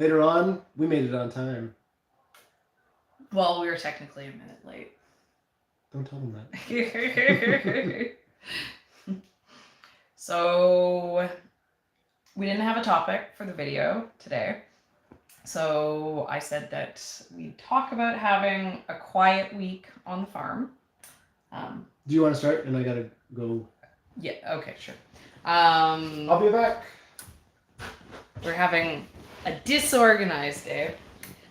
Later on, we made it on time. Well, we were technically a minute late. Don't tell them that. So, we didn't have a topic for the video today. So, I said that we'd talk about having a quiet week on the farm. Do you want to start? And I gotta go. Yeah, okay, sure. I'll be back. We're having a disorganized day.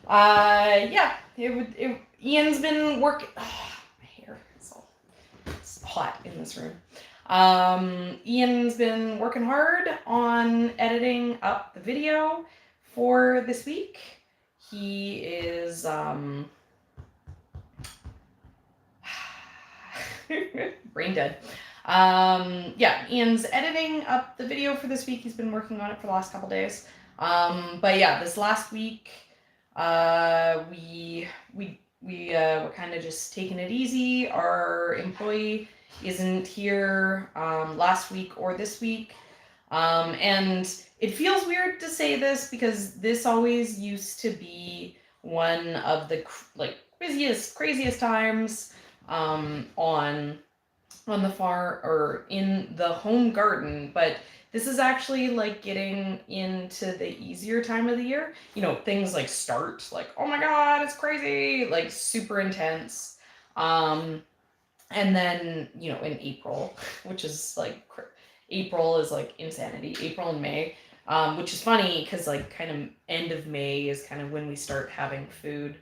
Yeah, Ian's been working. Oh, my hair, it's hot in this room. Ian's been working hard on editing up the video for this week. He is brain dead. Yeah, Ian's editing up the video for this week. He's been working on it for the last couple days. But yeah, this last week, we were kind of just taking it easy. Our employee isn't here last week or this week. And it feels weird to say this because this always used to be one of the busiest, craziest times on the farm or in the home garden, but this is actually like getting into the easier time of the year. You know, things like start like, oh my god, it's crazy, like super intense. And then, you know, in April, which is like April is like insanity. April and May, which is funny because like kind of end of May is kind of when we start having food.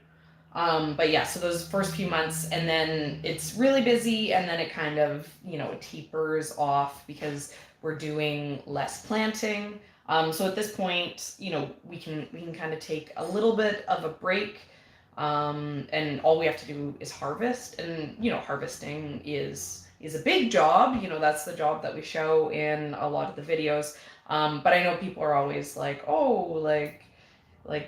But yeah, so those first few months, and then it's really busy, and then it kind of, you know, it tapers off because we're doing less planting. So at this point, you know, we can kind of take a little bit of a break, and all we have to do is harvest. And you know, harvesting is a big job. You know, that's the job that we show in a lot of the videos. But I know people are always like, oh, like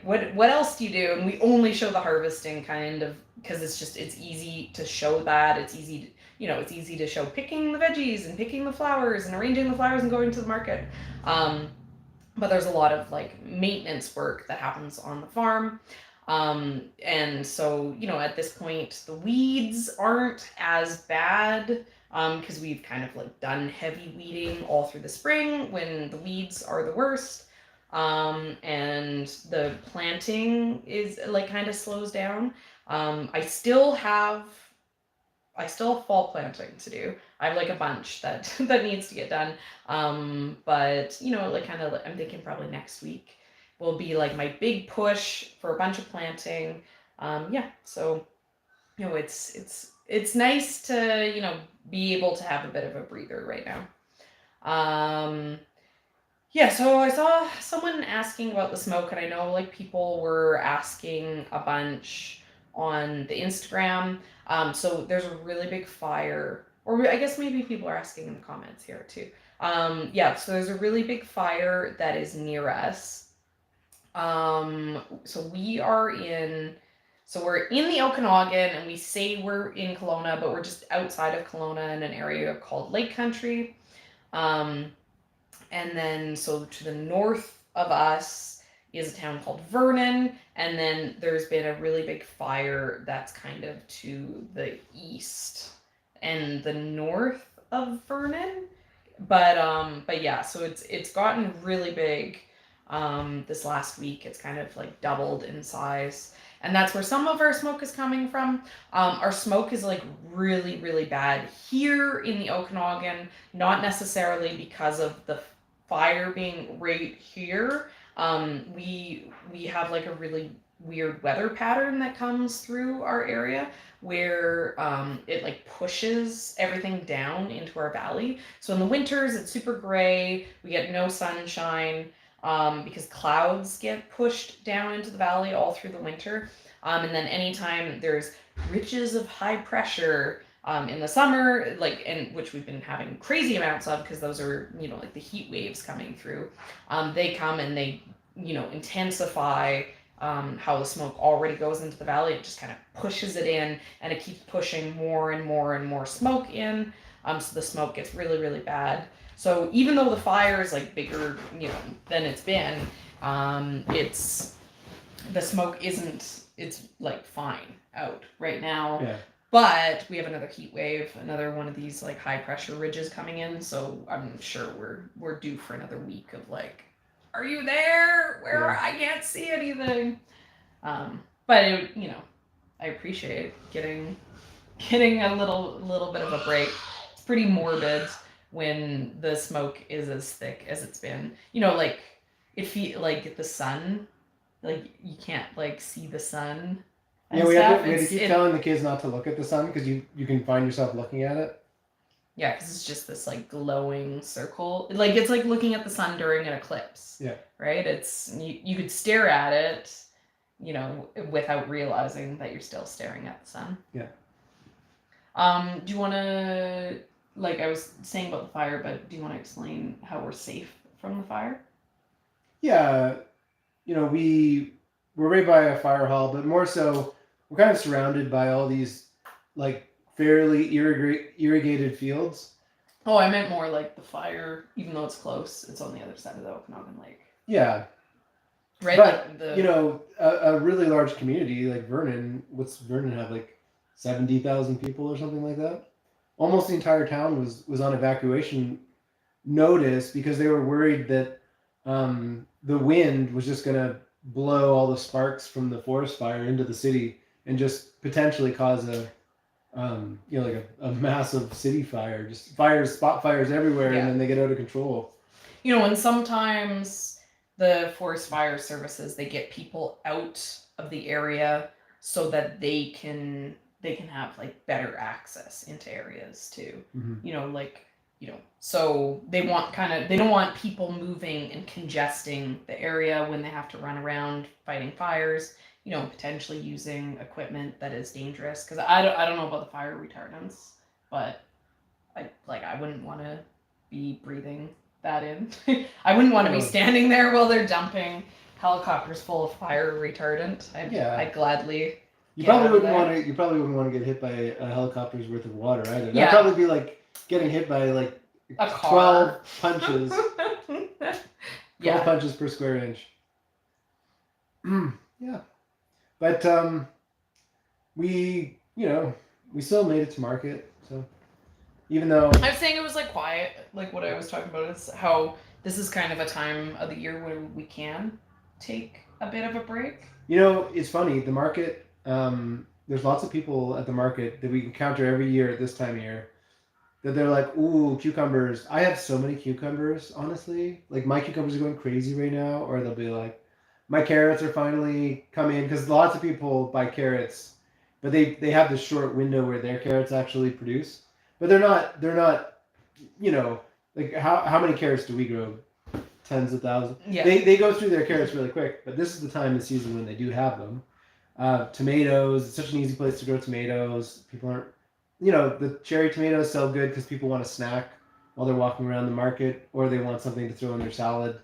what else do you do? And we only show the harvesting kind of because it's easy to show that. It's easy to, you know, it's easy to show picking the veggies and picking the flowers and arranging the flowers and going to the market. But there's a lot of like maintenance work that happens on the farm. And so, you know, at this point, the weeds aren't as bad because we've kind of like done heavy weeding all through the spring when the weeds are the worst. And the planting is like kind of slows down. I still have fall planting to do. I have like a bunch that needs to get done. But you know, like kind of, I'm thinking probably next week will be like my big push for a bunch of planting. Yeah, so you know, it's nice to, you know, be able to have a bit of a breather right now. Yeah, so I saw someone asking about the smoke, and I know like people were asking a bunch on the Instagram. So there's a really big fire, or I guess maybe people are asking in the comments here too. Yeah, so there's a really big fire that is near us. So we're in the Okanagan, and we say we're in Kelowna, but we're just outside of Kelowna in an area called Lake Country. And then, so to the north of us is a town called Vernon. And then there's been a really big fire that's kind of to the east and the north of Vernon. But yeah, so it's gotten really big. This last week, it's kind of like doubled in size. And that's where some of our smoke is coming from. Our smoke is like really, really bad here in the Okanagan, not necessarily because of the fire being right here. We have like a really weird weather pattern that comes through our area where it like pushes everything down into our valley. So in the winters, it's super gray. We get no sunshine because clouds get pushed down into the valley all through the winter. And then anytime there's ridges of high pressure in the summer, like, and which we've been having crazy amounts of because those are, you know, like the heat waves coming through. They come and they, you know, intensify how the smoke already goes into the valley. It just kind of pushes it in, and it keeps pushing more and more and more smoke in. So the smoke gets really, really bad. So even though the fire is like bigger, you know, than it's been, it's the smoke isn't, it's like fine out right now. Yeah. But we have another heat wave, another one of these like high pressure ridges coming in, so I'm sure we're due for another week of like, are you there? Where I can't see anything. But it, I appreciate getting a little bit of a break. It's pretty morbid when the smoke is as thick as it's been. Like it feel like the sun, like you can't like see the sun. Yeah, we have to keep telling the kids not to look at the sun because you can find yourself looking at it. Yeah, because it's just this like glowing circle. Like it's like looking at the sun during an eclipse. Yeah. Right? It's you could stare at it, without realizing that you're still staring at the sun. Yeah. Do you want to, like I was saying about the fire, but do you want to explain how we're safe from the fire? Yeah, we're right by a fire hall, but more so, we're kind of surrounded by all these, like, fairly irrigated fields. Oh, I meant more like the fire, even though it's close, it's on the other side of the Okanagan Lake. Yeah. Right? But, a really large community, like Vernon, what's Vernon have, like, 70,000 people or something like that? Almost the entire town was on evacuation notice because they were worried that the wind was just going to blow all the sparks from the forest fire into the city and just potentially cause a massive city fire, just spot fires everywhere, and then they get out of control. And sometimes the forest fire services, they get people out of the area so that they can have like better access into areas too. Mm-hmm. So they don't want people moving and congesting the area when they have to run around fighting fires, potentially using equipment that is dangerous. Because I don't know about the fire retardants, but I wouldn't want to be breathing that in. I wouldn't want to be standing there while they're dumping helicopters full of fire retardant. I'd gladly. You probably wouldn't want to get hit by a helicopter's worth of water either. That'd probably be like getting hit by like 12 punches. 12 punches per square inch. Yeah. But we still made it to market. So even though I was saying it was like quiet, like what I was talking about is how this is kind of a time of the year where we can take a bit of a break. It's funny, the market, there's lots of people at the market that we encounter every year at this time of year that they're like, ooh, cucumbers. I have so many cucumbers, honestly. Like, my cucumbers are going crazy right now. Or they'll be like, my carrots are finally coming in. Because lots of people buy carrots, but they have this short window where their carrots actually produce. But they're not, like, how many carrots do we grow? Tens of thousands. Yeah. They go through their carrots really quick. But this is the time of the season when they do have them. Tomatoes, it's such an easy place to grow tomatoes. People aren't, the cherry tomatoes sell good because people want a snack while they're walking around the market, or they want something to throw in their salad.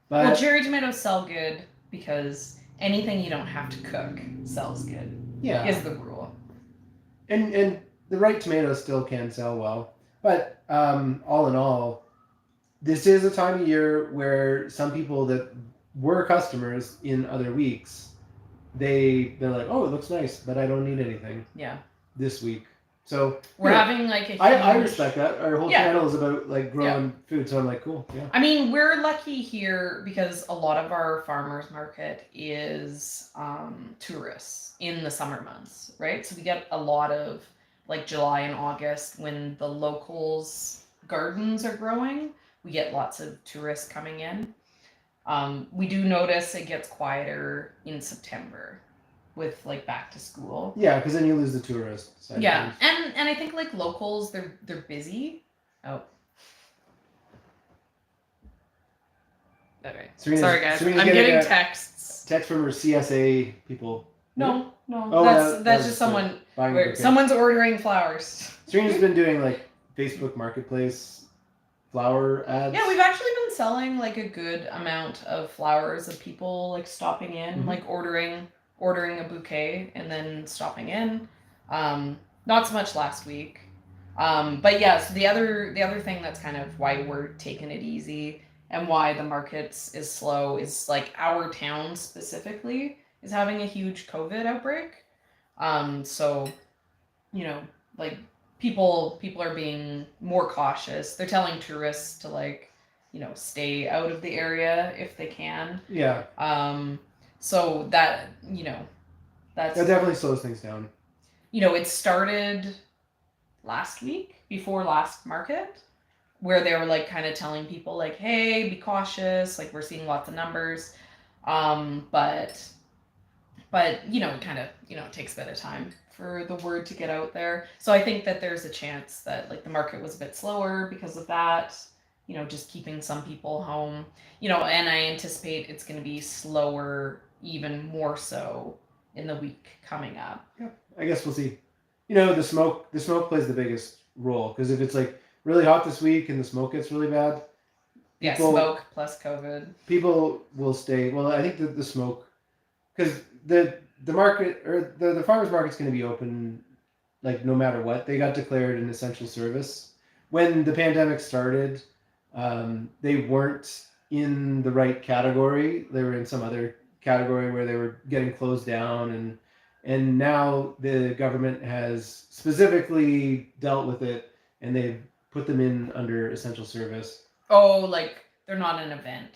But cherry tomatoes sell good because anything you don't have to cook sells good. Yeah, is the rule. And the right tomatoes still can sell well, but all in all, this is a time of year where some people that were customers in other weeks, they're like, oh, it looks nice, but I don't need anything. Yeah. This week. So we're having like a huge... I respect that. Our whole channel is about like growing food, so I'm like, cool. Yeah. I mean, we're lucky here because a lot of our farmers market is tourists in the summer months, right? So we get a lot of like July and August when the locals' gardens are growing. We get lots of tourists coming in. We do notice it gets quieter in September with like back to school. Yeah, because then you lose the tourist side. Yeah, and I think like locals, they're busy. Oh. Okay. Sorry guys, I'm getting texts. Text from her CSA people. No. Oh, that's just someone. Someone's ordering flowers. Serena's been doing like Facebook Marketplace flower ads. Yeah, we've actually been selling like a good amount of flowers of people like stopping in, like ordering a bouquet and then stopping in. Not so much last week. But yeah, so the other thing that's kind of why we're taking it easy and why the markets is slow is like our town specifically is having a huge COVID outbreak. So, you know, like people are being more cautious. They're telling tourists to like, stay out of the area if they can. Yeah, So that, that that's, definitely slows things down. it started last week before last market where they were like kind of telling people like, hey, be cautious, like we're seeing lots of numbers. But it kind of, it takes a bit of time for the word to get out there. So I think that there's a chance that like the market was a bit slower because of that, just keeping some people home, and I anticipate it's going to be slower even more so in the week coming up. Yeah, I guess we'll see. The smoke plays the biggest role because if it's like really hot this week and the smoke gets really bad, Yeah, people smoke plus COVID. people will stay. Well, I think that the smoke, because the market or the farmers market's going to be open like no matter what. They got declared an essential service when the pandemic started. They weren't in the right category. They were in some other category where they were getting closed down, and now the government has specifically dealt with it, and they've put them in under essential service. Oh, like they're not an event.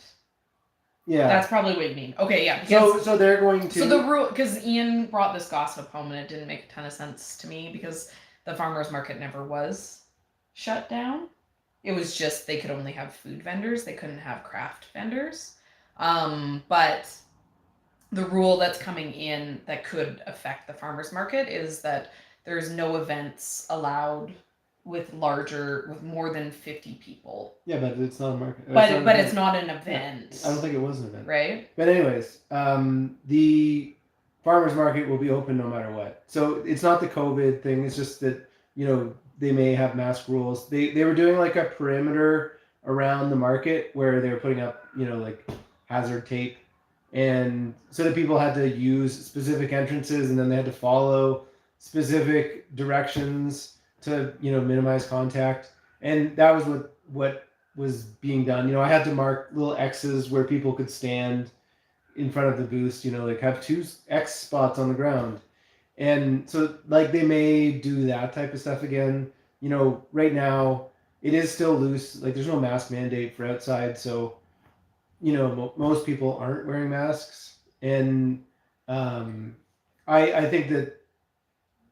Yeah. That's probably what you mean. Okay, yeah. So they're going to. So the rule, because Ian brought this gossip home, and it didn't make a ton of sense to me because the farmers market never was shut down. It was just they could only have food vendors; they couldn't have craft vendors. But the rule that's coming in that could affect the farmers market is that there's no events allowed with more than 50 people. Yeah, but it's not a market. But it's not an event. I don't think it was an event. Right? But anyways, the farmers market will be open no matter what. So it's not the COVID thing. It's just that they may have mask rules. They were doing like a perimeter around the market where they were putting up like hazard tape, and so that people had to use specific entrances, and then they had to follow specific directions to minimize contact, and that was what was being done. I had to mark little X's where people could stand in front of the booths, like have two X spots on the ground. And so like they may do that type of stuff again. Right now it is still loose. Like there's no mask mandate for outside. So, most people aren't wearing masks. And I think that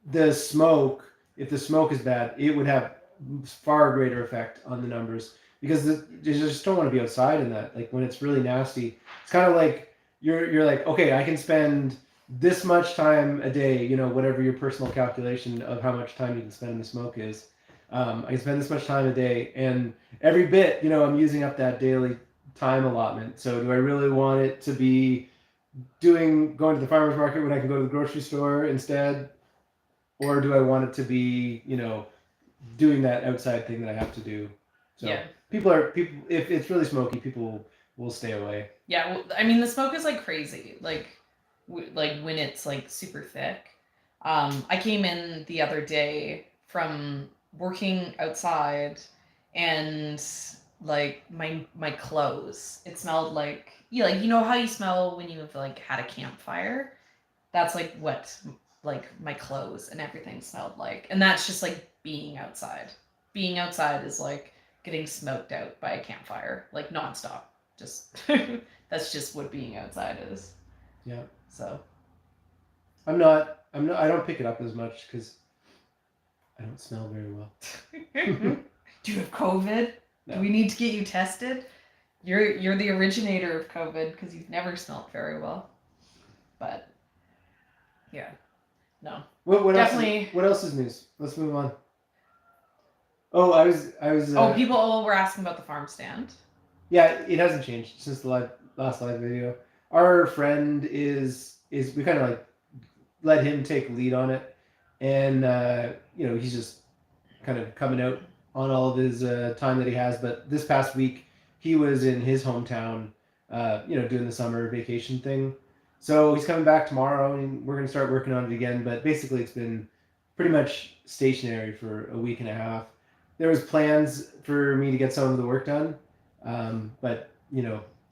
if the smoke is bad, it would have far greater effect on the numbers because you just don't want to be outside in that. Like when it's really nasty, it's kind of like you're like, okay, I can spend this much time a day, whatever your personal calculation of how much time you can spend in the smoke is. I can spend this much time a day, and every bit, I'm using up that daily time allotment. So do I really want it to be going to the farmer's market when I can go to the grocery store instead? Or do I want it to be, doing that outside thing that I have to do? So yeah. People, if it's really smoky, people will stay away. Yeah, well, I mean, the smoke is like crazy. Like when it's like super thick. I came in the other day from working outside, and like my clothes, it smelled like how you smell when you've like had a campfire. That's like what like my clothes and everything smelled like, and that's just like being outside. Being outside is like getting smoked out by a campfire, like nonstop. Just that's just what being outside is. Yeah. So I don't pick it up as much because I don't smell very well. Do you have COVID? No. Do we need to get you tested? You're the originator of COVID because you've never smelled very well. But yeah, no. What Definitely. What else is news? Let's move on. Oh, I was. People were asking about the farm stand. Yeah, it hasn't changed since the last live video. Our friend is we kind of like let him take lead on it, and he's just kind of coming out on all of his time that he has. But this past week he was in his hometown, doing the summer vacation thing. So he's coming back tomorrow, and we're gonna start working on it again. But basically, it's been pretty much stationary for a week and a half. There was plans for me to get some of the work done, but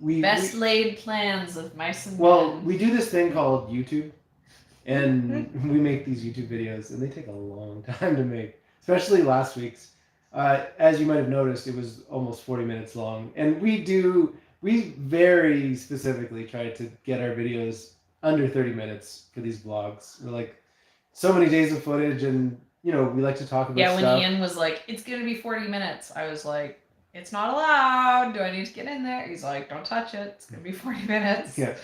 Best laid plans of mice and well, men. we do this thing called YouTube, and we make these YouTube videos, and they take a long time to make, especially last week's. As you might have noticed, it was almost 40 minutes long, and we very specifically try to get our videos under 30 minutes for these vlogs. We're like so many days of footage, and we like to talk about Yeah, when stuff. Ian was like, it's gonna be 40 minutes, I was like, it's not allowed. Do I need to get in there? He's like, don't touch it. It's gonna be 40 minutes. Yeah.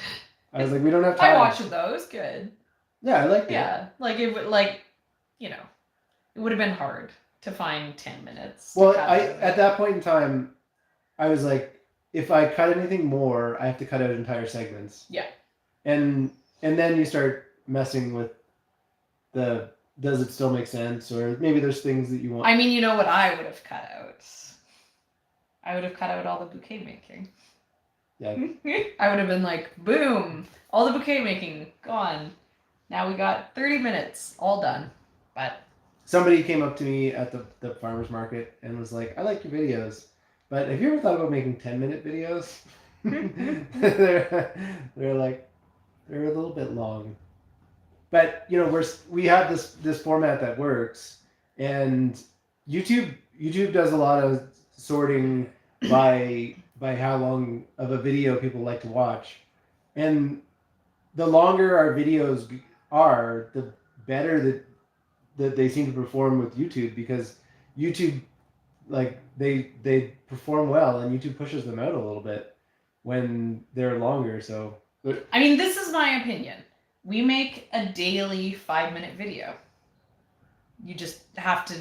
I was like, we don't have time. I watched those. Good. Yeah, I liked it. Yeah, like it would it would have been hard to find 10 minutes. Well, at that point in time, I was like, if I cut anything more, I have to cut out entire segments. Yeah. And then you start messing with does it still make sense, or maybe there's things that you want. I mean, you know what I would have cut out? I would have cut out all the bouquet making. Yeah. I would have been like, boom, all the bouquet making gone. Now we got 30 minutes, all done. But somebody came up to me at the farmer's market and was like, I like your videos, but have you ever thought about making 10-minute videos? they're like, they're a little bit long. But we have this format that works, and YouTube does a lot of sorting by how long of a video people like to watch, and the longer our videos are, the better that they seem to perform with YouTube, because YouTube, like, they perform well, and YouTube pushes them out a little bit when they're longer. So I mean, this is my opinion. We make a daily 5-minute video. You just have to,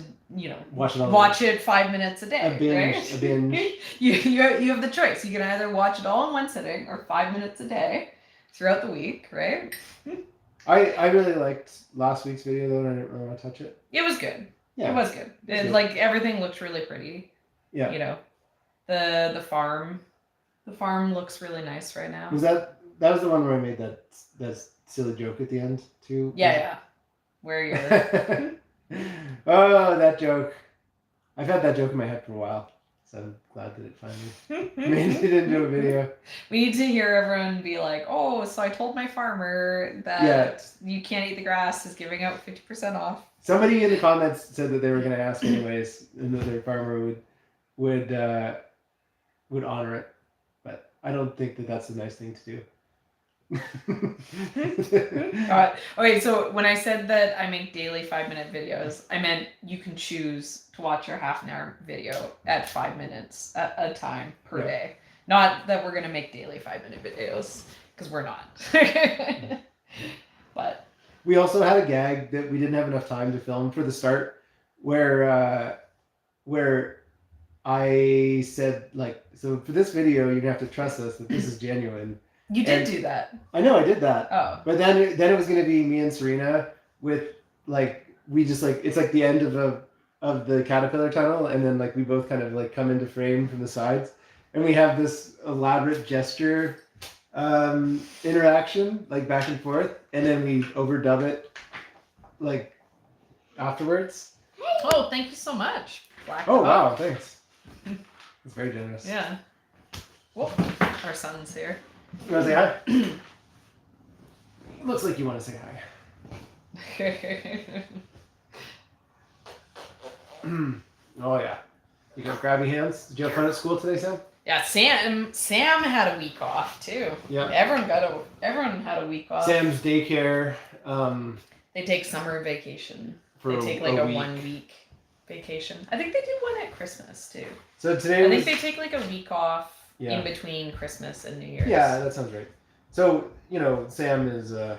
watch it 5 minutes a day. A binge. You have the choice. You can either watch it all in one sitting or 5 minutes a day throughout the week, right? I really liked last week's video, though, and I didn't really want to touch it. It was good. Yeah. It was good. Good. Like, everything looked really pretty. Yeah. The farm looks really nice right now. That was the one where I made that silly joke at the end too? Yeah. Where you're oh, that joke. I've had that joke in my head for a while, so I'm glad that it finally made it into a video. We need to hear everyone be like, oh, so I told my farmer that you can't eat the grass, is giving out 50% off. Somebody in the comments said that they were going to ask anyways, and that their farmer would honor it, but I don't think that that's a nice thing to do. Okay, so when I said that I make daily 5-minute videos, I meant you can choose to watch your half-an-hour video at 5 minutes at a time per day. Not that we're gonna make daily 5-minute videos, because we're not. But we also had a gag that we didn't have enough time to film for the start, where I said, like, so for this video you're gonna have to trust us that this is genuine. You did do that. I know, I did that. Oh. But then it was going to be me and Serena with, like, we just, like, it's like the end of the caterpillar tunnel, and then, like, we both kind of, like, come into frame from the sides, and we have this elaborate gesture interaction, like, back and forth, and then we overdub it, like, afterwards. Oh, thank you so much. Black wow, thanks. That's very generous. Yeah. Whoop, our son's here. You want to say hi? Looks like you want to say hi. Oh, yeah. You got grabby hands? Did you have fun at school today, Sam? Yeah, Sam had a week off too. Yeah. Everyone had a week off. Sam's daycare. They take summer vacation. For they take like a 1 week vacation. I think they do one at Christmas too. So today I think they take like a week off. Yeah. In between Christmas and New Year's. Yeah, that sounds right. So, Sam is... I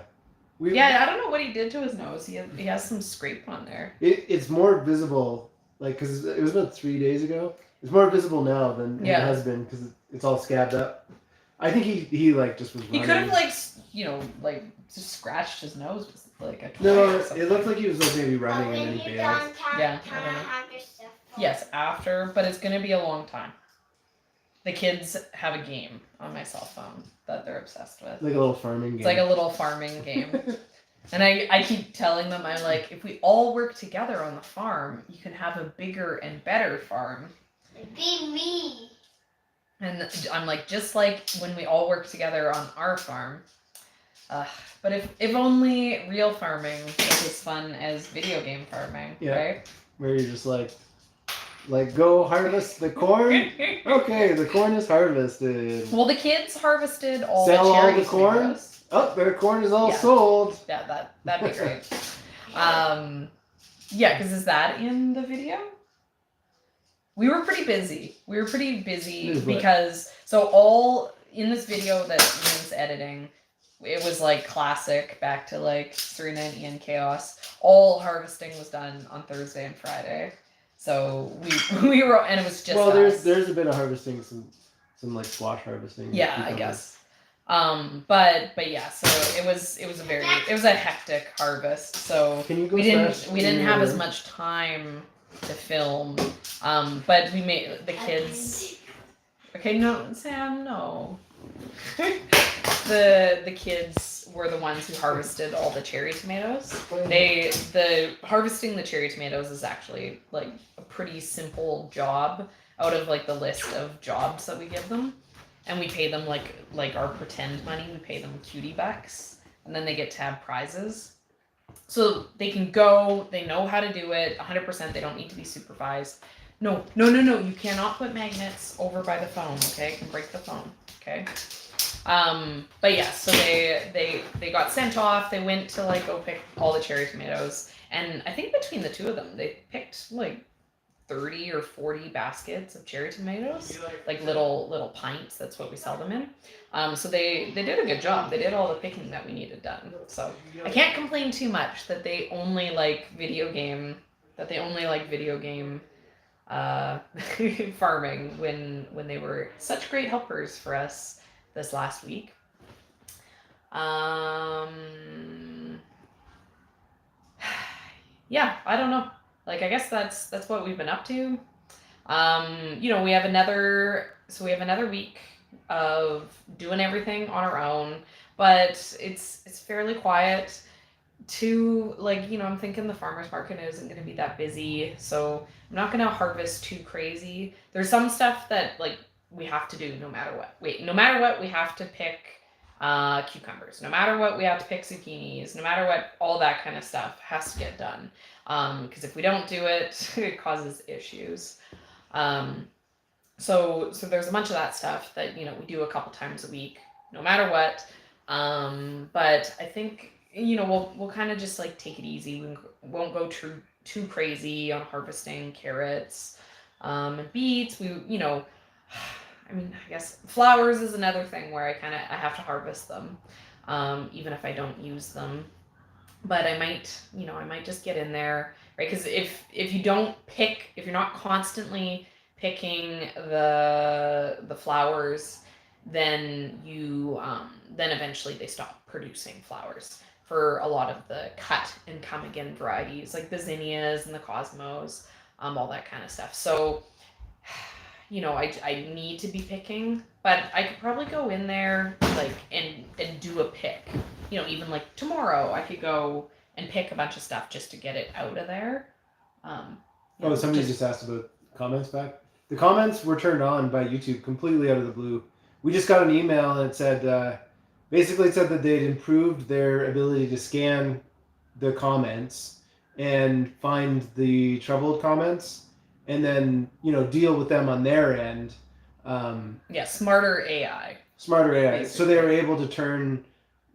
don't know what he did to his nose. He has some scrape on there. It's more visible, like, because it was about 3 days ago. It's more visible now than it has been, because it's all scabbed up. I think he like, just was running. He could have, like, just scratched his nose with, like, a toy No, or something. it looked like he was, like, maybe running and then he bailed. Yeah, I don't know. Yes, after, but it's going to be a long time. The kids have a game on my cell phone that they're obsessed with. Like a little farming game. It's like a little farming game. And I keep telling them, I'm like, if we all work together on the farm, you can have a bigger and better farm. Be me. And I'm like, just like when we all work together on our farm. But if only real farming was as fun as video game farming, right? Where you're just like go harvest the corn. Okay, the corn is harvested. Well, the kids harvested all Sell the cherry all the corn. tomatoes. Oh, their corn is all Yeah. sold. Yeah, that'd be great. Yeah, because is that in the video? We were pretty busy. Because all in this video that Lynn's editing, it was like classic back to like Serena and Ian chaos. All harvesting was done on Thursday and Friday. So we were, and it was just there's a bit of harvesting, some like squash harvesting. Yeah, I guess. But yeah, so it was a hectic harvest. So we didn't have as much time to film. But we made the kids. Okay, no, Sam, no. The kids were the ones who harvested all the cherry tomatoes. Harvesting the cherry tomatoes is actually like a pretty simple job out of like the list of jobs that we give them. And we pay them like our pretend money. We pay them cutie bucks, and then they get to have prizes. So they can go. They know how to do it 100%. They don't need to be supervised. No. You cannot put magnets over by the phone. Okay, it can break the phone. Okay. But yeah, so they got sent off. They went to like go pick all the cherry tomatoes, and I think between the two of them, they picked like 30 or 40 baskets of cherry tomatoes, like little pints. That's what we sell them in. So they did a good job. They did all the picking that we needed done. So I can't complain too much that they only like video game farming when they were such great helpers for us this last week. Yeah, I don't know. Like, I guess that's what we've been up to. We have another week of doing everything on our own, but it's fairly quiet. I'm thinking the farmers market isn't going to be that busy, so I'm not going to harvest too crazy. There's some stuff that like we have to do no matter what. No matter what, we have to pick cucumbers. No matter what, we have to pick zucchinis. No matter what, all that kind of stuff has to get done. Because if we don't do it, it causes issues. So there's a bunch of that stuff that we do a couple times a week, no matter what. But I think we'll kind of just like take it easy. We won't go too crazy on harvesting carrots and beets. I guess flowers is another thing where I have to harvest them, even if I don't use them. But I might just get in there, right? Because if you're not constantly picking the flowers, then then eventually they stop producing flowers for a lot of the cut and come again varieties, like the zinnias and the cosmos, all that kind of stuff. So I need to be picking, but I could probably go in there and do a pick. Even like tomorrow, I could go and pick a bunch of stuff just to get it out of there. Somebody just asked about comments back. The comments were turned on by YouTube completely out of the blue. We just got an email and it said, basically it said that they'd improved their ability to scan the comments and find the troubled comments and then, deal with them on their end. Smarter AI. Smarter AI. Basically. So they were able to turn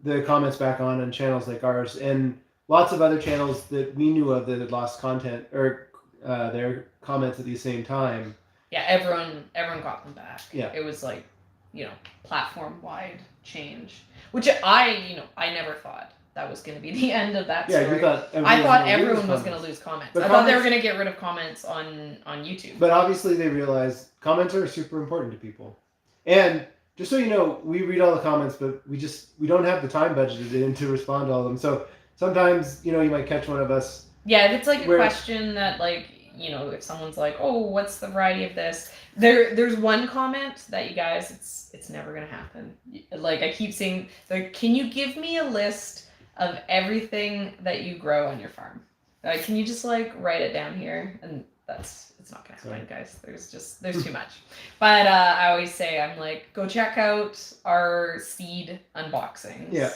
the comments back on channels like ours and lots of other channels that we knew of that had lost content or their comments at the same time. Yeah, everyone got them back. Yeah. It was like, platform-wide change, which I never thought that was going to be the end of that story. I thought everyone was going to lose comments. I thought they were going to get rid of comments on YouTube. But obviously they realized comments are super important to people. And just so you know, we read all the comments, but we don't have the time budgeted in to respond to all of them. So sometimes, you might catch one of us. Yeah, if it's like a question that if someone's like, oh, what's the variety of this? There's one comment that you guys, it's never going to happen. Like I keep saying, can you give me a list of everything that you grow on your farm? Can you just write it down here? And it's not gonna happen, guys. There's too much. But I always say, I'm like, go check out our seed unboxings. Yeah.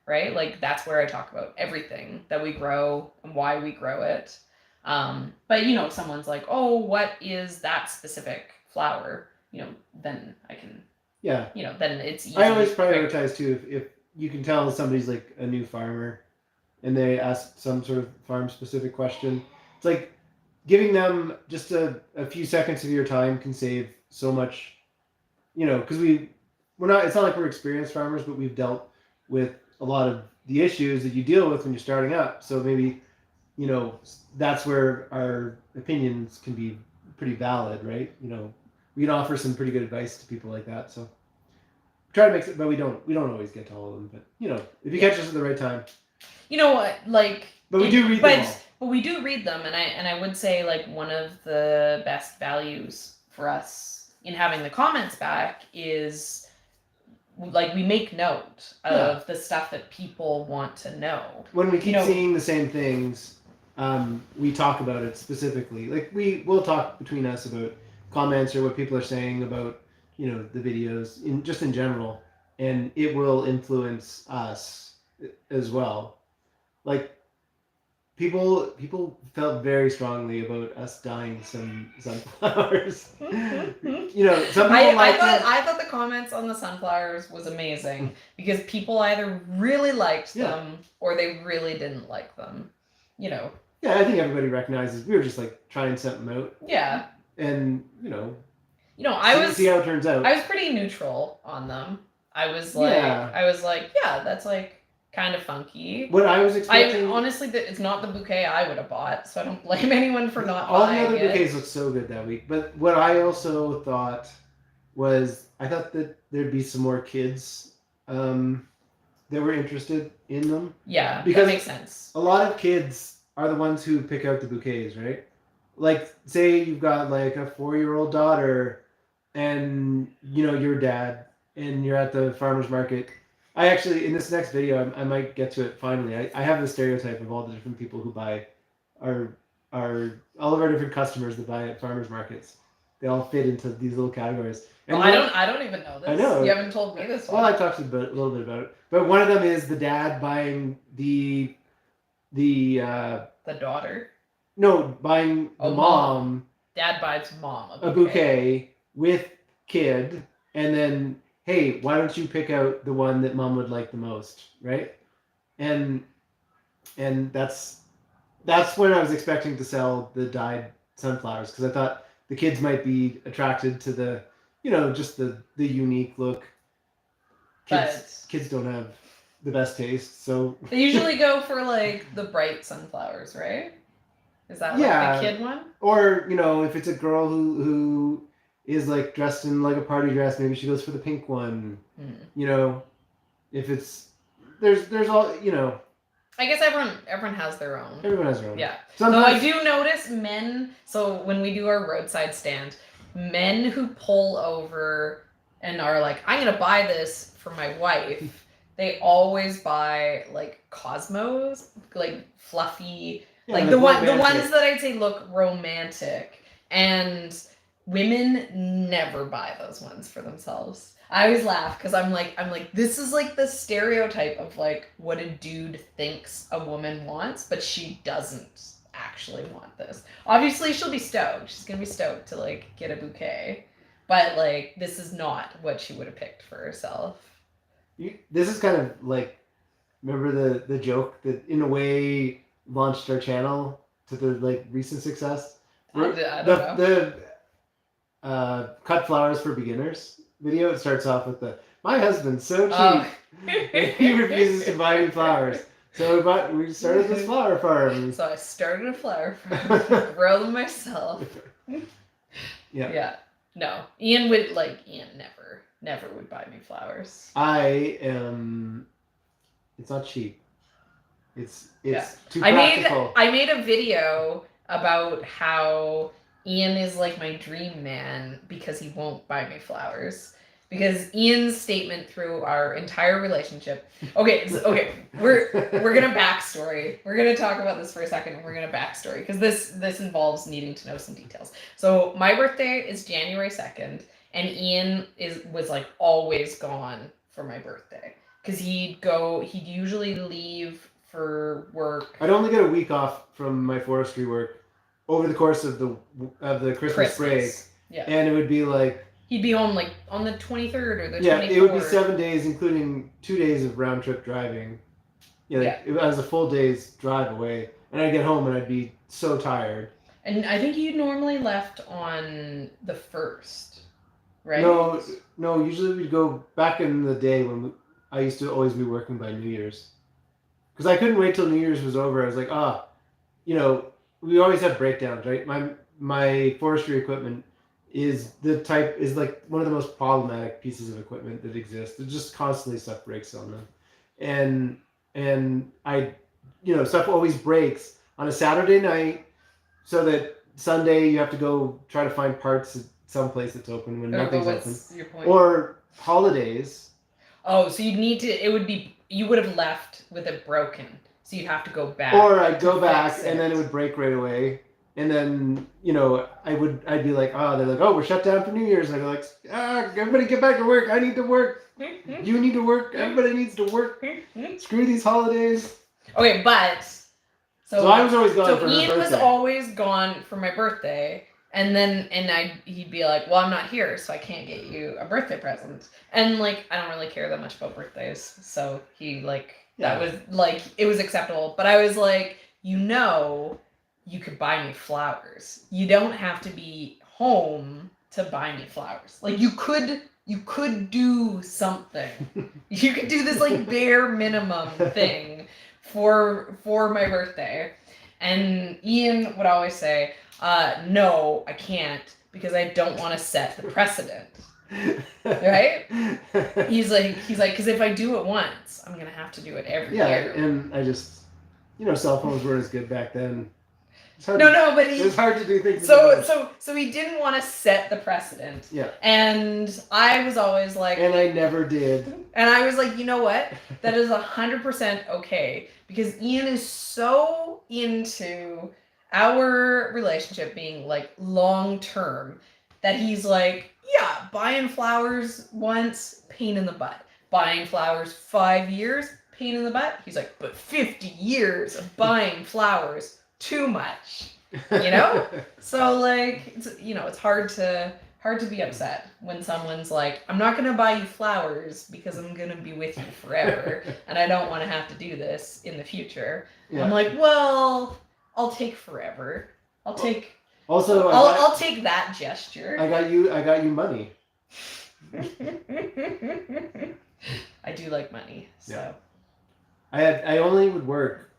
Right? Like, that's where I talk about everything that we grow and why we grow it. But you know, if someone's like, oh, what is that specific flower? You know, then I can. Yeah. You know, then it's easy. I always prioritize too if you can tell somebody's like a new farmer, and they ask some sort of farm specific question. It's like giving them just a few seconds of your time can save so much. You know, because we're not. It's not like we're experienced farmers, but we've dealt with a lot of the issues that you deal with when you're starting up. So maybe, you know, that's where our opinions can be pretty valid, right? You know, we can offer some pretty good advice to people like that. So try to make it, but we don't always get to all of them. But you know, if you catch us at the right time. You know what, like. But we do read them all. But we do read them, and I would say, like, one of the best values for us in having the comments back is, like, we make note of the stuff that people want to know. When we keep seeing the same things, we talk about it specifically. Like, we'll talk between us about comments or what people are saying about, you know, the videos in general, and it will influence us as well. Like, people felt very strongly about us dyeing some sunflowers. You know, some people I thought the comments on the sunflowers was amazing because people either really liked them or they really didn't like them. You know. Yeah, I think everybody recognizes we were just like trying something out. Yeah. And you know, see how it turns out. I was pretty neutral on them. I was like, yeah, that's like kind of funky. What I was expecting... honestly, it's not the bouquet I would have bought, so I don't blame anyone for not all buying it. All the other bouquets looked so good that week. But what I also thought was, I thought that there'd be some more kids that were interested in them. Yeah, because that makes sense. A lot of kids are the ones who pick out the bouquets, right? Like, say you've got like a 4-year-old daughter and, you know, your dad, and you're at the farmer's market. I actually, in this next video, I might get to it finally. I have the stereotype of all the different people who buy all of our different customers that buy at farmers markets. They all fit into these little categories. And I don't even know this. I know. You haven't told me this one. Well, I talked a little bit about it. But one of them is the dad buying the daughter. No, buying the mom. Dad buys mom a bouquet with kid, and then, hey, why don't you pick out the one that mom would like the most, right? And that's when I was expecting to sell the dyed sunflowers, because I thought the kids might be attracted to the, you know, just the unique look. Kids don't have the best taste, so they usually go for like the bright sunflowers, right? Is that like the kid one? Or, you know, if it's a girl who is like dressed in like a party dress, maybe she goes for the pink one. You know, if it's there's all, you know. I guess everyone has their own. Everyone has their own. Yeah. Sometimes... Though I do notice men. So when we do our roadside stand, men who pull over and are like, I'm gonna buy this for my wife. They always buy like Cosmos, like fluffy. Yeah, like the ones that I'd say look romantic, and women never buy those ones for themselves. I always laugh because I'm like, this is like the stereotype of like what a dude thinks a woman wants, but she doesn't actually want this. Obviously, she'll be stoked. She's gonna be stoked to like get a bouquet, but like this is not what she would have picked for herself. This is kind of like, remember the joke that in a way launched our channel to the like recent success. I don't know. The cut flowers for beginners video. It starts off with my husband's so cheap. He refuses to buy any flowers. So we started this flower farm. So I started a flower farm, grow them myself. Yeah. No, Ian never would buy me flowers. It's not cheap. It's too practical. I made a video about how Ian is like my dream man because he won't buy me flowers. Because Ian's statement through our entire relationship. Okay, we're gonna backstory. We're gonna talk about this for a second. We're gonna backstory because this involves needing to know some details. So my birthday is January 2nd, and Ian was like always gone for my birthday because he'd usually leave for work. I'd only get a week off from my forestry work over the course of the Christmas break. Yeah. And it would be like he'd be home like on the 23rd or the 24th. Yeah, it would be 7 days, including 2 days of round trip driving. It was a full day's drive away, and I'd get home and I'd be so tired. And I think you normally left on the 1st, right? No. Usually we'd go back in the day when I used to always be working by New Year's, because I couldn't wait till New Year's was over. I was like, we always have breakdowns, right? My forestry equipment is like one of the most problematic pieces of equipment that exists. There's just constantly stuff breaks on them, and stuff always breaks on a Saturday night, so that Sunday you have to go try to find parts at some place that's open when nothing's open. Your point? Or holidays. Oh, so you would have left with it broken, so you'd have to go back. Or I'd go back and then it would break right away. And then, I'd be like, they're like, we're shut down for New Year's. And I'd be like, everybody get back to work. I need to work. You need to work. Everybody needs to work. Screw these holidays. Okay, but... So I was always gone for her birthday. Ian was always gone for my birthday. And then, he'd be like, well, I'm not here, so I can't get you a birthday present. And, like, I don't really care that much about birthdays. So he, that was, it was acceptable. But I was like, you could buy me flowers. You don't have to be home to buy me flowers. Like, you could do something. You could do this, bare minimum thing for my birthday. And Ian would always say, no, I can't, because I don't want to set the precedent. Right? He's like, because if I do it once, I'm going to have to do it every year. Yeah, and I just, cell phones weren't as good back then. But it was hard to do things. So he didn't want to set the precedent. Yeah. And I was always like, and I never did. And I was like, you know what? That is 100% okay, because Ian is so into our relationship being long term that he's like, yeah, buying flowers once, pain in the butt. Buying flowers 5 years, pain in the butt. He's like, but 50 years of buying flowers, too much, So it's hard to be upset when someone's like, I'm not gonna buy you flowers because I'm gonna be with you forever and I don't want to have to do this in the future. Yeah. I'm like, well, I'll take forever. I'll take that gesture. I got you money. I do like money, so yeah. I only would work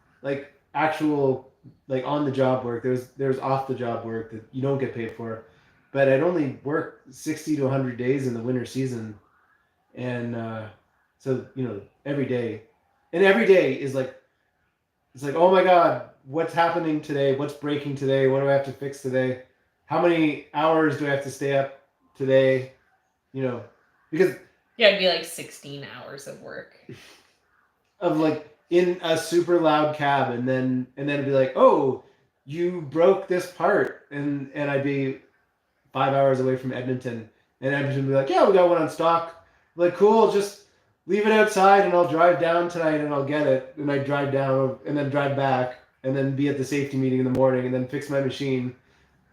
actual on the job work. There's off the job work that you don't get paid for, but I'd only work 60 to 100 days in the winter season, and so every day is it's like, oh my god, what's happening today? What's breaking today? What do I have to fix today? How many hours do I have to stay up today? Because it'd be 16 hours of work of in a super loud cab, and then it'd be like, oh, you broke this part, and I'd be 5 hours away from Edmonton, and Edmonton would be like, yeah, we got one on stock. I'm like, cool, just leave it outside and I'll drive down tonight and I'll get it. And I'd drive down and then drive back and then be at the safety meeting in the morning and then fix my machine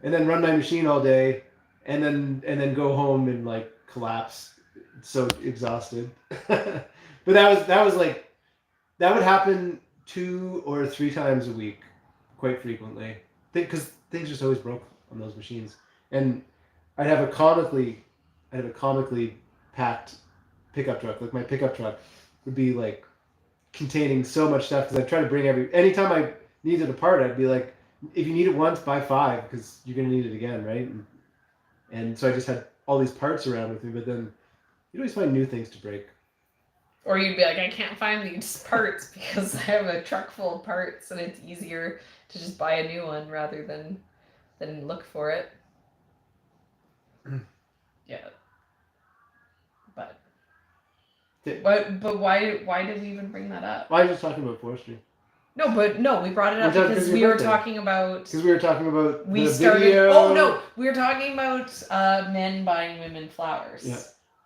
and then run my machine all day and then go home and collapse, so exhausted. But that would happen 2 or 3 times a week, quite frequently, because things just always broke on those machines. And I'd have a comically packed pickup truck. My pickup truck would be containing so much stuff, because I'd try to bring anytime I needed a part, I'd be like, if you need it once, buy 5, because you're gonna need it again, right? And so I just had all these parts around with me, but then you'd always find new things to break. Or you'd be like, I can't find these parts because I have a truck full of parts, and it's easier to just buy a new one rather than look for it. Yeah. But why did we even bring that up? Why are you just talking about forestry? No, we brought it up because we were talking about. Because we were talking about we the started. video. Oh no, we were talking about men buying women flowers. Yeah.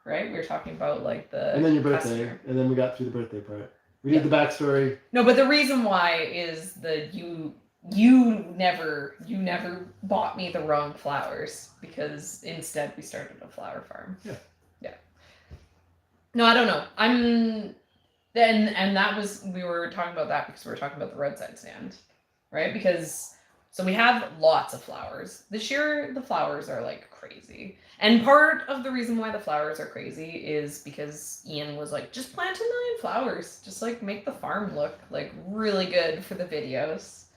Right. We were talking about like the. And then your birthday, customer. and then we got through the birthday part. We did the backstory. No, but the reason why is that you never bought me the wrong flowers because instead we started a flower farm. Yeah. No, I don't know. And that was, we were talking about that because we were talking about the roadside stand, right? Because, so we have lots of flowers. This year, the flowers are like crazy. And part of the reason why the flowers are crazy is because Ian was like, just plant 1 million flowers. Just like make the farm look like really good for the videos.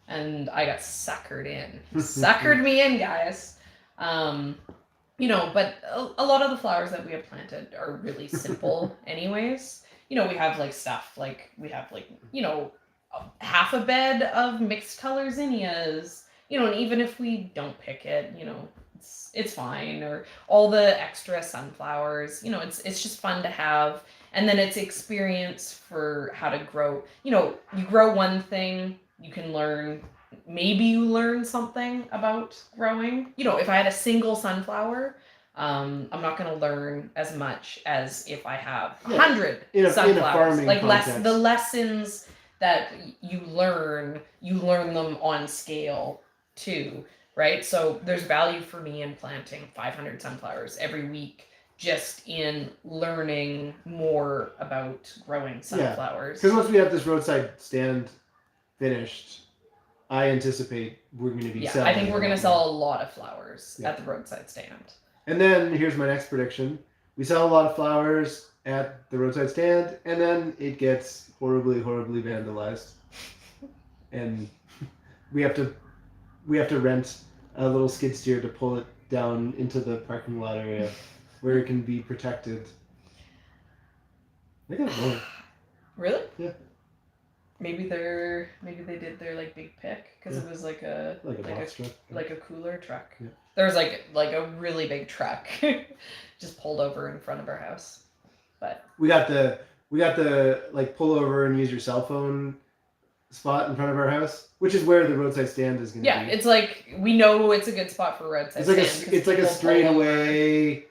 And I got suckered in. Suckered me in, guys. But a lot of the flowers that we have planted are really simple anyways. We have like stuff like we have like, half a bed of mixed color zinnias, and even if we don't pick it, it's fine. Or all the extra sunflowers, it's just fun to have. And then it's experience for how to grow. You grow one thing, you can learn. Maybe you learn something about growing. If I had a single sunflower, I'm not going to learn as much as if I have 100 sunflowers. Like the lessons that you learn them on scale too, right? So there's value for me in planting 500 sunflowers every week, just in learning more about growing sunflowers. Because once we have this roadside stand finished, I anticipate we're going to be selling. I think we're going to sell a lot of flowers at the roadside stand. And then here's my next prediction. We sell a lot of flowers at the roadside stand, and then it gets horribly, horribly vandalized. And we have to rent a little skid steer to pull it down into the parking lot area where it can be protected. They got more. Really? Yeah. Maybe they did their like big pick because it was like a cooler truck. Yeah. There was like a really big truck just pulled over in front of our house. But we got the like pull over and use your cell phone spot in front of our house, which is where the roadside stand is going to be. Yeah, it's like we know it's a good spot for roadside stand. It's like a straightaway,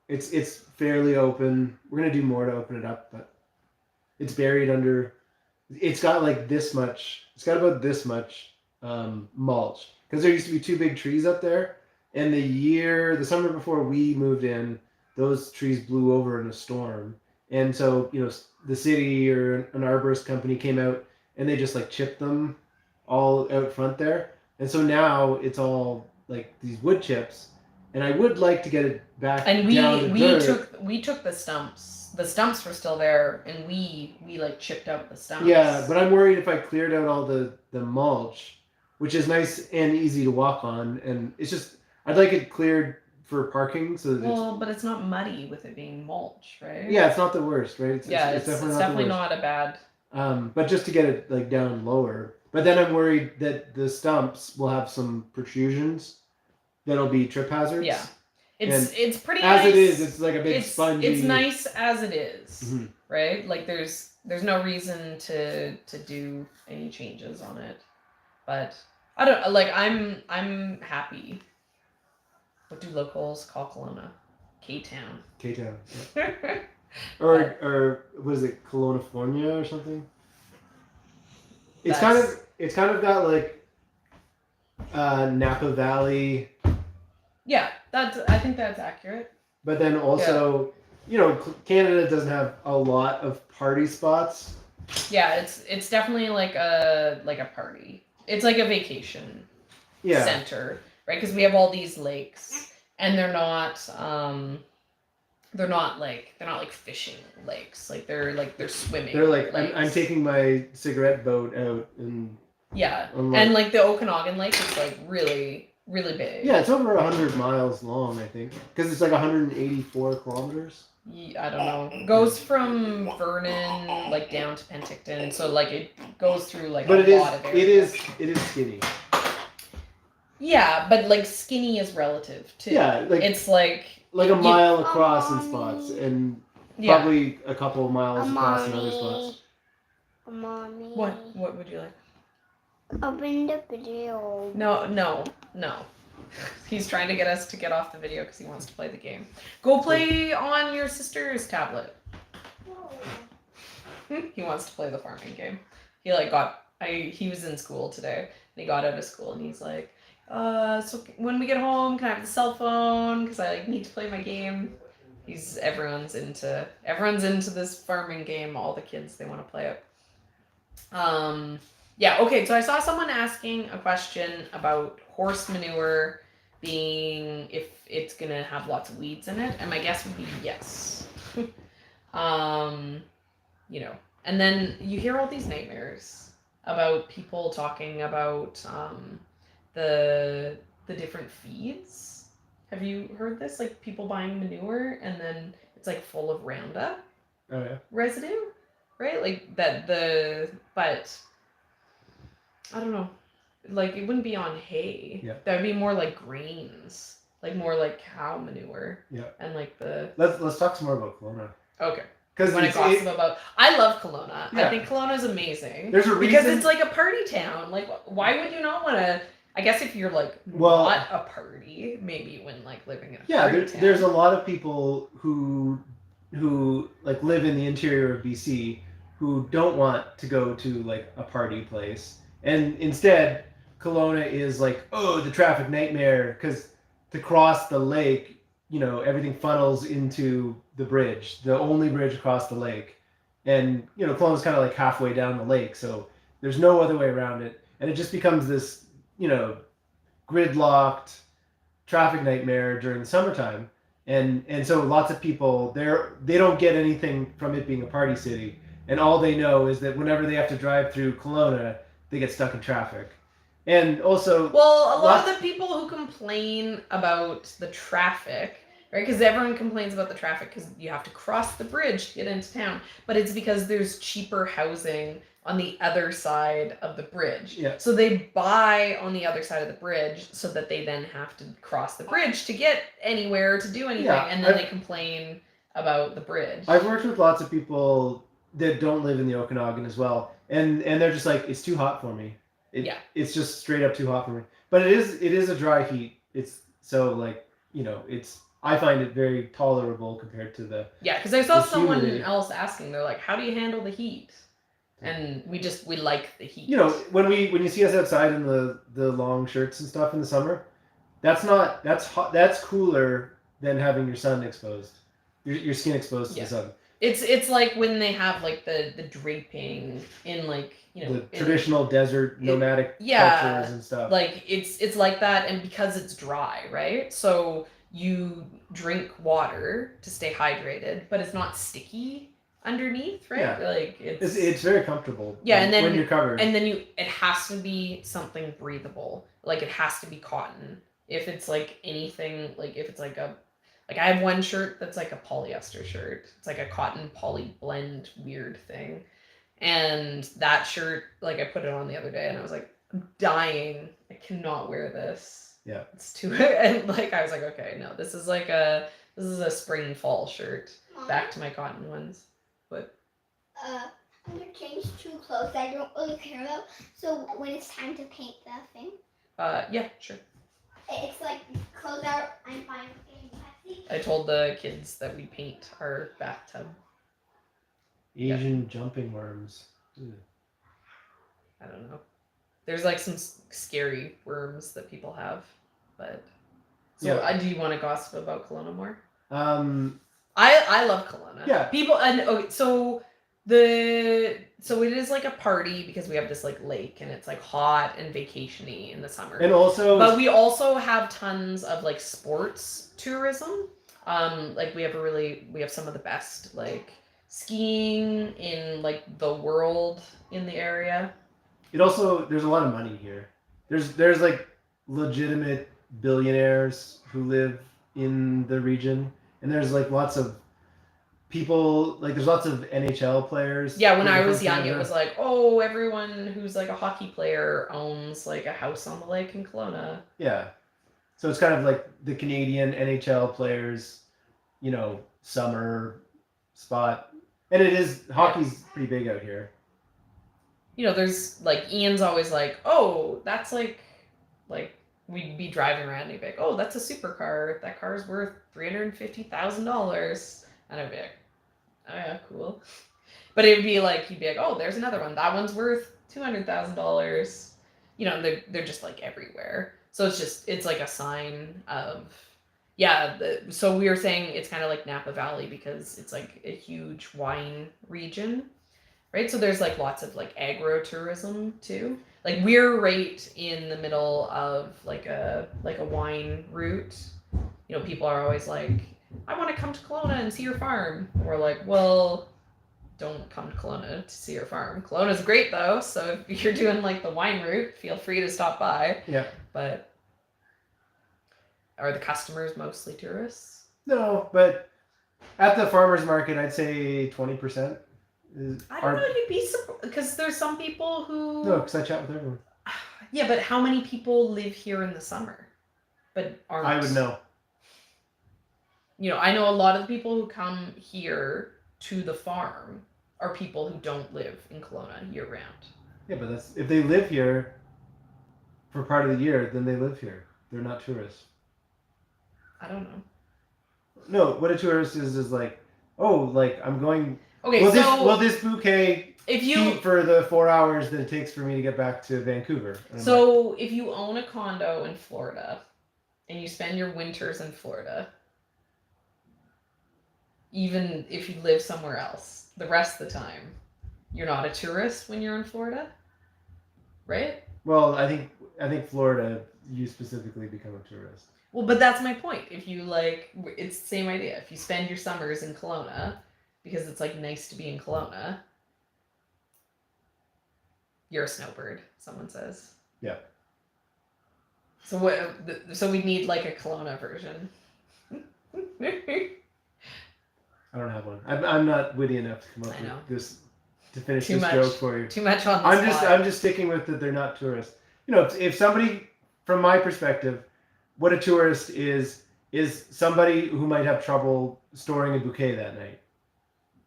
it's fairly open. We're going to do more to open it up, but it's buried under. It's got like this much. It's got about this much mulch because there used to be 2 big trees up there, and the summer before we moved in, those trees blew over in a storm, and so the city or an arborist company came out and they just like chipped them all out front there, and so now it's all like these wood chips, and I would like to get it back. And we took the stumps. The stumps were still there, and we like chipped out the stumps. Yeah, but I'm worried if I cleared out all the mulch, which is nice and easy to walk on, and it's just I'd like it cleared for parking so that but it's not muddy with it being mulch, right? Yeah, it's not the worst, right? It's definitely not a bad. But just to get it like down lower. But then I'm worried that the stumps will have some protrusions that'll be trip hazards. Yeah. It's pretty as nice. It is. It's like a big spongy. It's nice as it is, right? Like there's no reason to do any changes on it, but I don't like. I'm happy. What do locals call Kelowna? K-Town. K-Town. Yeah. or what is it? Kelowna or something. It's kind of got like Napa Valley. Yeah, I think that's accurate. But then also, Canada doesn't have a lot of party spots. Yeah, it's definitely like a party. It's like a vacation center, right? Because we have all these lakes, and they're not like fishing lakes. Like they're swimming. They're like I'm taking my cigarette boat out and and like the Okanagan Lake is like really. Really big. Yeah, it's over 100 miles long, I think. Because it's like 184 kilometers. I don't know. It goes from Vernon, like, down to Penticton. So, like, it goes through, like, lot of areas. It is skinny. Yeah, but, like, skinny is relative, too. Yeah, like... It's, like... Like a mile across in spots. And Yeah. Probably a couple of miles across in other spots. Mommy. What would you like? Open the video. No. He's trying to get us to get off the video because he wants to play the game. Go play on your sister's tablet. He wants to play the farming game. He he was in school today and he got out of school and he's like, so when we get home, can I have the cell phone? Because I need to play my game. Everyone's into this farming game. All the kids, they want to play it. Yeah, okay, so I saw someone asking a question about horse manure being if it's gonna have lots of weeds in it, and my guess would be yes. And then you hear all these nightmares about people talking about the different feeds. Have you heard this? Like people buying manure and then it's like full of Roundup residue, right? Like but I don't know. Like it wouldn't be on hay. Yeah. That would be more like grains, like more like cow manure. Yeah. And like the. Let's talk some more about Kelowna. Okay. Because I love Kelowna. Yeah. I think Kelowna is amazing. There's a reason because it's like a party town. Like, why would you not want to? I guess if you're like not a party, maybe when like living in a party town. There's a lot of people who like live in the interior of BC who don't want to go to like a party place, and instead Kelowna is like, oh, the traffic nightmare, because to cross the lake, everything funnels into the bridge, the only bridge across the lake, and Kelowna's kind of like halfway down the lake, so there's no other way around it, and it just becomes this gridlocked traffic nightmare during the summertime, and so lots of people they don't get anything from it being a party city, and all they know is that whenever they have to drive through Kelowna, they get stuck in traffic. And also, well, a lot of the people who complain about the traffic, right? Because everyone complains about the traffic because you have to cross the bridge to get into town, but it's because there's cheaper housing on the other side of the bridge. Yeah. So they buy on the other side of the bridge so that they then have to cross the bridge to get anywhere to do anything, and then they complain about the bridge. I've worked with lots of people that don't live in the Okanagan as well, and they're just like, it's too hot for me. It's just straight up too hot for me. But it is a dry heat. It's so like, I find it very tolerable compared to the because I saw someone humidity. else asking, they're like, how do you handle the heat? And we like the heat. When you see us outside in the long shirts and stuff in the summer, that's hot. That's cooler than having your sun exposed, your skin exposed to the sun. It's like when they have like the draping in like the traditional desert nomadic cultures and stuff. Like it's like that, and because it's dry, right? So you drink water to stay hydrated, but it's not sticky underneath, right? Yeah. Like it's very comfortable. Yeah, and then when you're covered, and then it has to be something breathable. Like it has to be cotton. If it's like anything, like if it's like I have one shirt that's like a polyester shirt. It's like a cotton poly blend weird thing. And that shirt, like I put it on the other day and I was like, I'm dying. I cannot wear this. Yeah. It's too and like I was like, okay, no, this is a spring fall shirt. Mom? Back to my cotton ones. But I'm gonna change two clothes I don't really care about. So when it's time to paint the thing. yeah, sure. It's like clothes out, I'm fine with getting messy. I told the kids that we paint our bathtub. Asian jumping worms. Ew. I don't know. There's like some scary worms that people have, but so do you want to gossip about Kelowna more? I love Kelowna. Yeah. People so it is like a party because we have this like lake and it's like hot and vacation-y in the summer. And also, but we also have tons of like sports tourism. Like we have some of the best like skiing in like the world in the area. there's a lot of money here. There's like legitimate billionaires who live in the region, and there's like lots of people, like there's lots of NHL players. Yeah, when I was young, it was like, oh, everyone who's like a hockey player owns like a house on the lake in Kelowna. Yeah. So it's kind of like the Canadian NHL players, summer spot. And it is, hockey's pretty big out here. You know, there's like Ian's always like, oh, that's like we'd be driving around and he'd be like, oh, that's a supercar. That car's worth $350,000. And I'd be like, oh yeah, cool. But it would be like, he'd be like, oh, there's another one. That one's worth $200,000. You know, they're just like everywhere. So it's like a sign of, yeah. So we were saying it's kind of like Napa Valley because it's like a huge wine region, right? So there's like lots of like agro-tourism too. Like we're right in the middle of like a wine route. You know, people are always like, I want to come to Kelowna and see your farm. We're like, well, don't come to Kelowna to see your farm. Kelowna's great though, so if you're doing like the wine route, feel free to stop by. Yeah. But are the customers mostly tourists? No, but at the farmer's market, I'd say 20%. I don't know if you'd be surprised, because there's some people who... No, because I chat with everyone. Yeah, but how many people live here in the summer? But aren't... I would know. You know, I know a lot of the people who come here to the farm are people who don't live in Kelowna year round. Yeah, but that's if they live here for part of the year, then they live here. They're not tourists. I don't know. No, what a tourist is like, oh, like I'm going... Okay, will this bouquet if you keep for the 4 hours that it takes for me to get back to Vancouver? So if you own a condo in Florida and you spend your winters in Florida, even if you live somewhere else, the rest of the time, you're not a tourist when you're in Florida, right? Well, I think Florida, you specifically become a tourist. Well, but that's my point. If you like, it's the same idea. If you spend your summers in Kelowna, because it's like nice to be in Kelowna, you're a snowbird, someone says. Yeah. So what? So we need like a Kelowna version. I don't have one. I'm not witty enough to come up with this to finish this joke for you. Too much on the I'm just sticking with that they're not tourists. You know, if somebody, from my perspective, what a tourist is somebody who might have trouble storing a bouquet that night,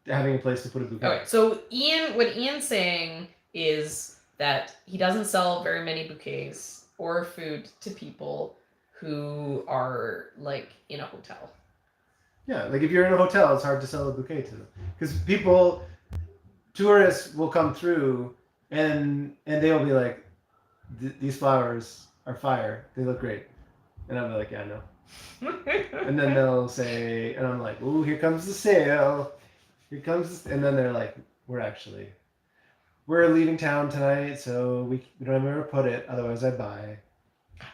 having a place to put a bouquet. Okay, so what Ian's saying is that he doesn't sell very many bouquets or food to people who are like in a hotel. Yeah, like if you're in a hotel, it's hard to sell a bouquet to them because tourists will come through and they'll be like, these flowers are fire. They look great. And I'll be like, yeah, no. And then they'll say, and I'm like, ooh, here comes the sale. Here comes, and then they're like, we're leaving town tonight, so we don't have anywhere to put it. Otherwise, I'd buy.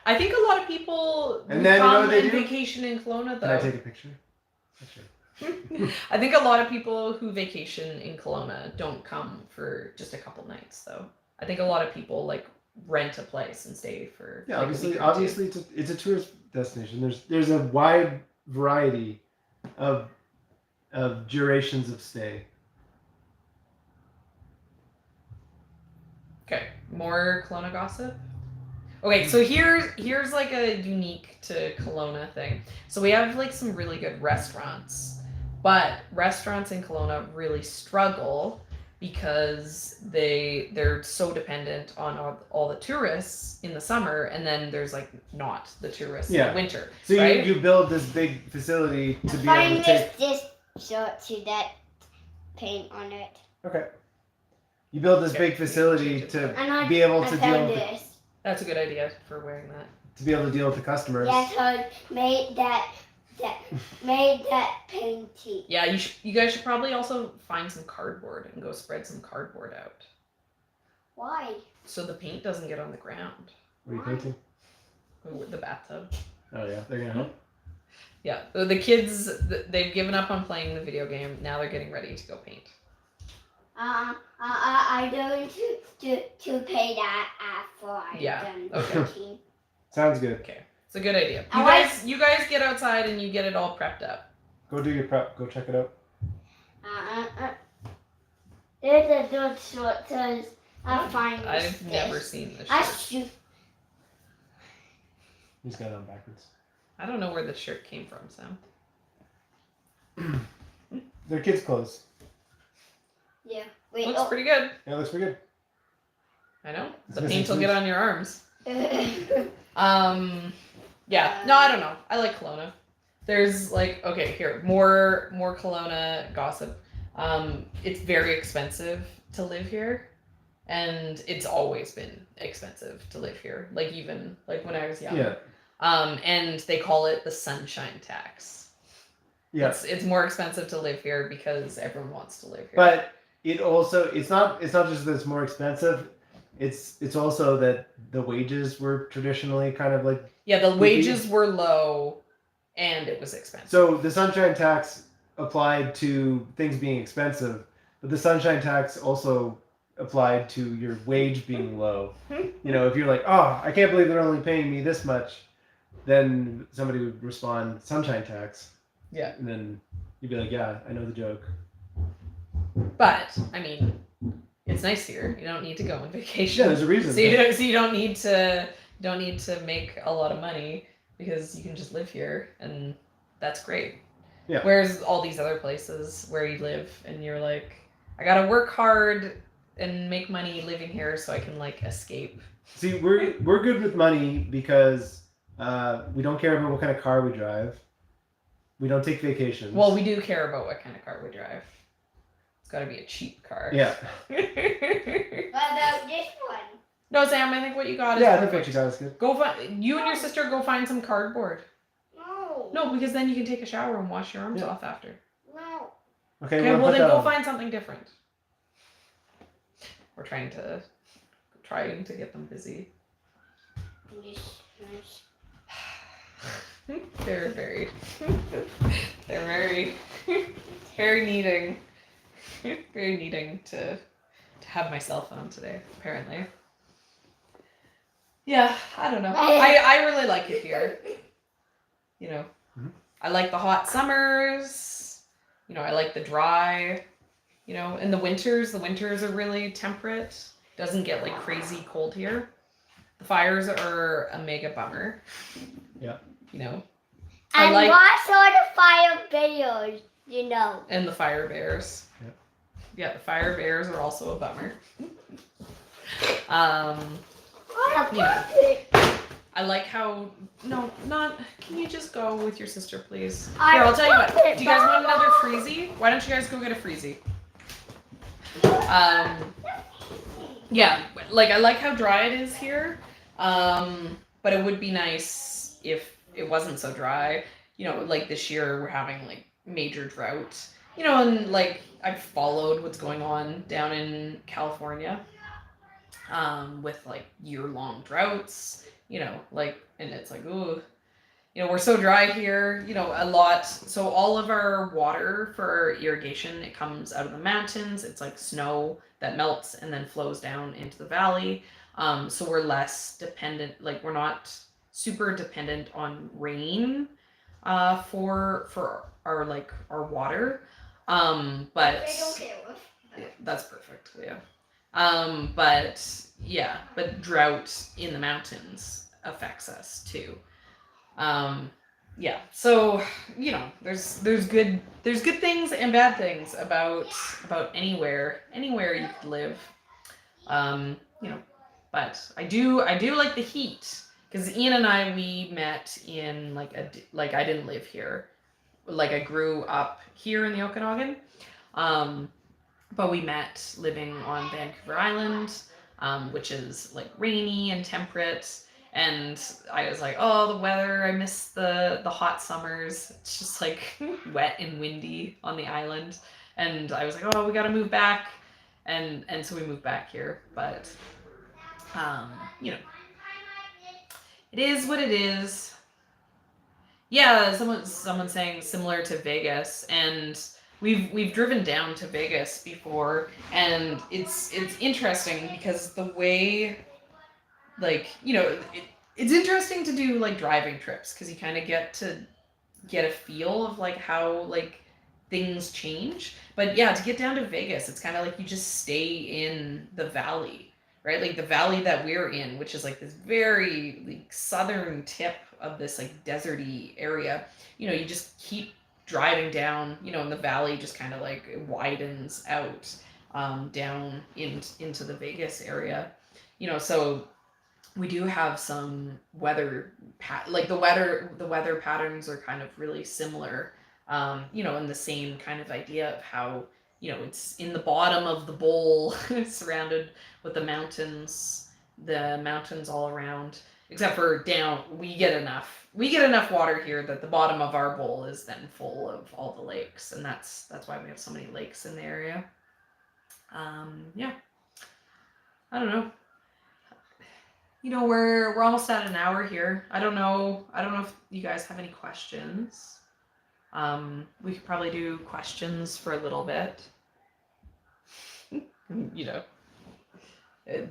I think a lot of people and then, come and vacation in Kelowna, though. Can I take a picture? Sure. I think a lot of people who vacation in Kelowna don't come for just a couple nights, though. I think a lot of people like rent a place and stay for. Yeah, like obviously, it's a tourist destination. There's a wide variety of durations of stay. Okay, more Kelowna gossip. Okay, so here's like a unique to Kelowna thing. So we have like some really good restaurants, but restaurants in Kelowna really struggle because they're so dependent on all the tourists in the summer, and then there's like not the tourists in the winter. So right? you build this big facility to be able to take. Just show it to that paint on it. Okay. You build this big facility to be able to deal with. That's a good idea for wearing that. To be able to deal with the customers. Yeah, so made that painting. Yeah, you guys should probably also find some cardboard and go spread some cardboard out. Why? So the paint doesn't get on the ground. What are you painting? The bathtub. Oh yeah, they're gonna help. Yeah, the kids, they've given up on playing the video game. Now they're getting ready to go paint. I'm going to pay that after I'm done painting. Sounds good. Okay, it's a good idea. You guys get outside and you get it all prepped up. Go do your prep. Go check it out. There's a good short says I've never seen this shirt. He's got it on backwards. I don't know where the shirt came from, Sam. They're kids' clothes. Yeah. Wait. Looks pretty good. Yeah, it looks pretty good. I know. It's The missing paint will teeth. get on your arms. Oh. Yeah. No, I don't know. I like Kelowna. There's like, okay, here, more Kelowna gossip. It's very expensive to live here, and it's always been expensive to live here. Like even like when I was young. Yeah. And they call it the sunshine tax. Yeah. It's more expensive to live here because everyone wants to live here. But it's not just that it's more expensive. It's also that the wages were traditionally kind of like, yeah, the wages were low, and it was expensive. so the sunshine tax applied to things being expensive, but the sunshine tax also applied to your wage being low. You know, if you're like, oh, I can't believe they're only paying me this much, then somebody would respond, sunshine tax. Yeah. And then you'd be like, yeah, I know the joke. But I mean, it's nice here. You don't need to go on vacation. Yeah, there's a reason. So you don't need to make a lot of money because you can just live here, and that's great. Yeah. Whereas all these other places where you live and you're like, I gotta work hard and make money living here so I can like escape. See, we're good with money because we don't care about what kind of car we drive. We don't take vacations. Well, we do care about what kind of car we drive. It's got to be a cheap car. Yeah. What about this one? No, Sam, I think what you got is Yeah, I think perfect. what you got is good. Go find you and your sister. Go find some cardboard. No. No, because then you can take a shower and wash your arms Yeah. off after. No. Okay, Okay, we'll well put then that go on. find something different. We're trying to get them busy. This nice. They're very very needing to have my cell phone today, apparently. Yeah, I don't know. I really like it here. You know, Mhm. I like the hot summers. You know, I like the dry. You know, and the winters are really temperate. Doesn't get like crazy cold here. The fires are a mega bummer. Yeah. You know. And like watch all the fire videos, you know. and the fire bears. Yep. Yeah, the fire bears are also a bummer. Yeah. I like how can you just go with your sister, please? Here, I'll tell you what. Do you guys want another freezy? Why don't you guys go get a freezy? Yeah, like I like how dry it is here. But it would be nice if it wasn't so dry. You know, like this year we're having like major drought. You know, and like I've followed what's going on down in California. With like year-long droughts, you know, like, and it's like, ooh, you know, we're so dry here, you know, a lot. So all of our water for irrigation, it comes out of the mountains. It's like snow that melts and then flows down into the valley. So we're less dependent, like we're not super dependent on rain, for our like our water. But They don't care what. yeah, that's perfect. Yeah. But drought in the mountains affects us too. Yeah. So, you know, there's good things and bad things about anywhere you could live. You know, but I do like the heat because Ian and I, we met in like I didn't live here. Like I grew up here in the Okanagan. But we met living on Vancouver Island, which is like rainy and temperate. And I was like, oh, the weather, I miss the hot summers. It's just like wet and windy on the island. And I was like, oh, we got to move back. And so we moved back here. But, you know, it is what it is. Yeah, someone's saying similar to Vegas. And we've driven down to Vegas before, and it's interesting because the way, like, you know, it's interesting to do like driving trips because you kind of get a feel of like how like things change. But yeah, to get down to Vegas, it's kind of like you just stay in the valley, right? Like the valley that we're in, which is like this very like southern tip of this like deserty area. You know, you just keep driving down, in the valley just kind of like widens out down into the Vegas area, so we do have some weather like the weather patterns are kind of really similar, in the same kind of idea of how, it's in the bottom of the bowl surrounded with the mountains all around, except for down, we get enough water here that the bottom of our bowl is then full of all the lakes, and that's why we have so many lakes in the area. Yeah, I don't know. We're almost at an hour here. I don't know if you guys have any questions. We could probably do questions for a little bit.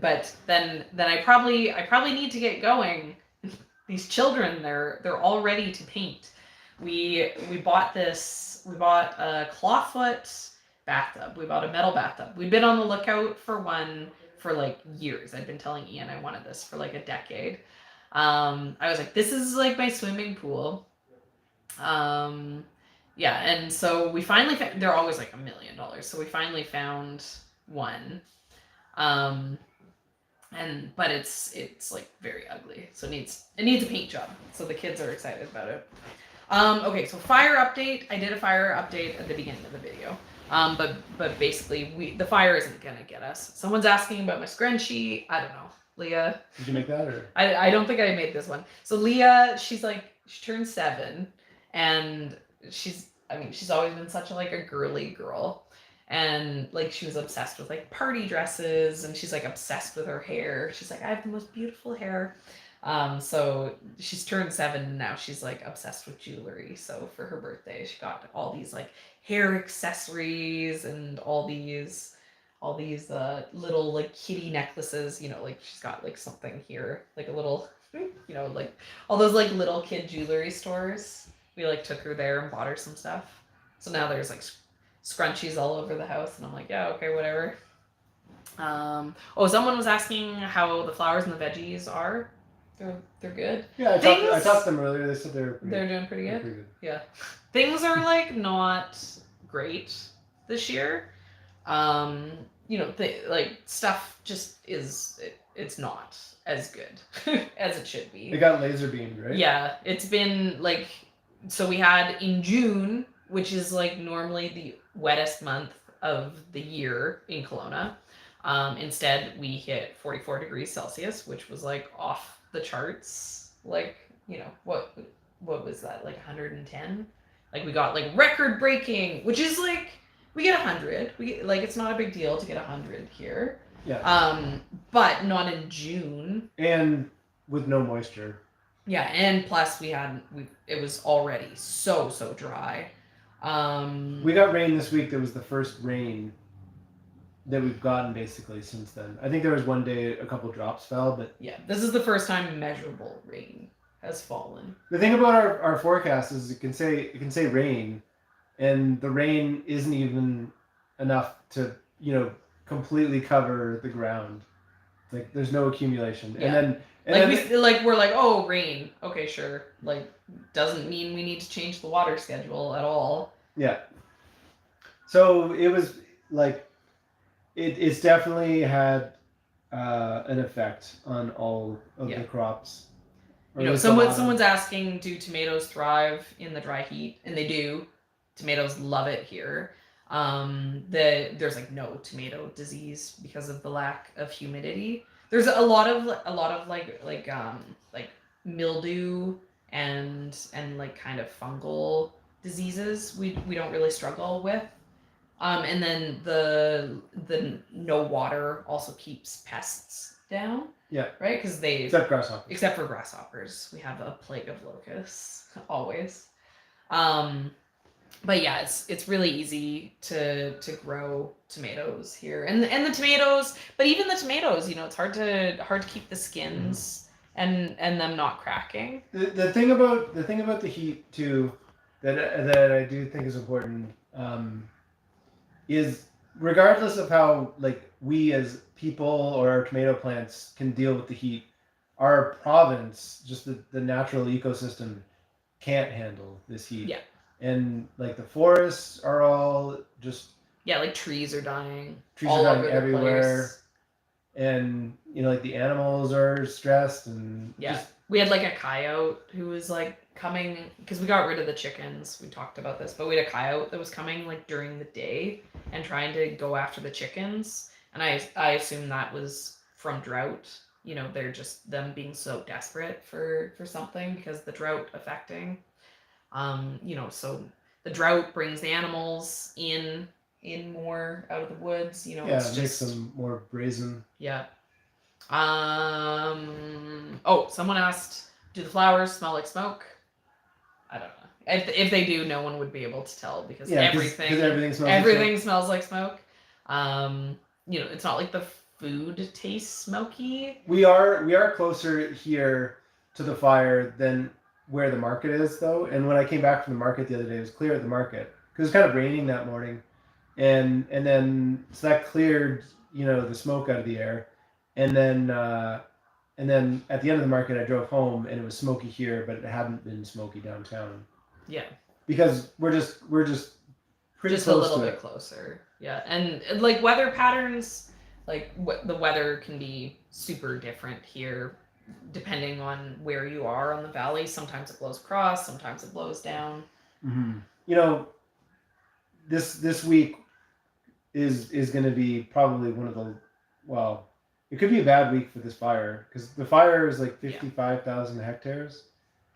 But then I probably need to get going. These children, they're all ready to paint. We bought a clawfoot bathtub. We bought a metal bathtub. We've been on the lookout for one for like years. I've been telling Ian I wanted this for like a decade. I was like, this is like my swimming pool. Yeah, and so we finally found, they're always like $1 million. So we finally found one. But it's like very ugly. So it needs a paint job. So the kids are excited about it. Okay, so fire update. I did a fire update at the beginning of the video. But basically the fire isn't gonna get us. Someone's asking about my scrunchie. I don't know. Leah. Did you make that or? I don't think I made this one. So Leah, she turned 7, and she's always been such a girly girl. And like she was obsessed with like party dresses, and she's like obsessed with her hair. She's like, I have the most beautiful hair. So she's turned 7 and now she's like obsessed with jewelry. So for her birthday, she got all these like hair accessories and all these little like kitty necklaces, like she's got like something here, like a little, like all those like little kid jewelry stores. We like took her there and bought her some stuff. So now there's like scrunchies all over the house, and I'm like, yeah, okay, whatever. Someone was asking how the flowers and the veggies are. They're good. Yeah, I talked to them earlier. They said they're doing pretty good. Pretty good. Yeah, things are like not great this year. Stuff just it's not as good as it should be. They got laser beamed, right? Yeah, it's been like, so we had in June, which is like normally the wettest month of the year in Kelowna. Instead, we hit 44 degrees Celsius, which was like off the charts. Like, what was that? Like 110? Like we got like record breaking, which is like, we get 100. It's not a big deal to get 100 here. Yeah. But not in June. And with no moisture. Yeah, and plus it was already so dry. We got rain this week. That was the first rain that we've gotten basically since then. I think there was one day a couple drops fell, but yeah, this is the first time measurable rain has fallen. The thing about our forecast is it can say rain, and the rain isn't even enough to completely cover the ground. Like there's no accumulation, yeah. We're like, oh, rain, okay, sure. Like doesn't mean we need to change the water schedule at all. Yeah. So it was like it's definitely had an effect on all of the crops. Someone's asking, do tomatoes thrive in the dry heat? And they do. Tomatoes love it here. There's like no tomato disease because of the lack of humidity. There's a lot of like mildew and like kind of fungal diseases we don't really struggle with. And then the no water also keeps pests down. Yeah. Right? Because except grasshoppers. Except for grasshoppers. We have a plague of locusts always. But yeah, it's really easy to grow tomatoes here. And the tomatoes, but even the tomatoes, it's hard to keep the skins and them not cracking. The thing about the heat too that I do think is important is regardless of how like we as people or our tomato plants can deal with the heat, our province, just the natural ecosystem can't handle this heat. Yeah. and like the forests are all just Yeah, like trees are dying. trees all are dying over the everywhere, place. and like the animals are stressed and Yeah. just We had like a coyote who was like coming because we got rid of the chickens. We talked about this, but we had a coyote that was coming like during the day and trying to go after the chickens. And I assume that was from drought. They're just them being so desperate for something because the drought affecting. So the drought brings the animals in more out of the woods. It's it makes just them more brazen. yeah. Oh, someone asked, do the flowers smell like smoke? I don't know. If they do, no one would be able to tell because everything smells like smoke. It's not like the food tastes smoky. We are closer here to the fire than where the market is, though. And when I came back from the market the other day, it was clear at the market because it was kind of raining that morning, and then so that cleared the smoke out of the air, and then at the end of the market I drove home and it was smoky here, but it hadn't been smoky downtown. Yeah, because we're just pretty just close a little to bit it. closer. Yeah, and like weather patterns, like the weather can be super different here depending on where you are on the valley. Sometimes it blows across, sometimes it blows down. Mm-hmm. This week is going to be probably one of the it could be a bad week for this fire because the fire is like 55,000 hectares.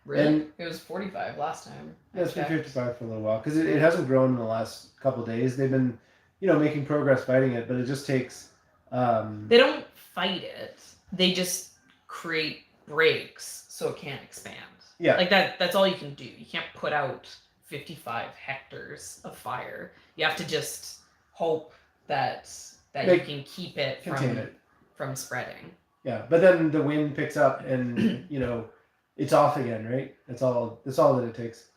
Really? And it was 45 last time. Yeah, it's been 55 for a little while because it hasn't grown in the last couple of days. They've been, making progress fighting it, but it just takes. They don't fight it. They just create breaks so it can't expand. Yeah. Like that's all you can do. You can't put out 55 hectares of fire. You have to just hope that you can keep it from spreading. Yeah, but then the wind picks up and it's off again, right? That's all that it takes.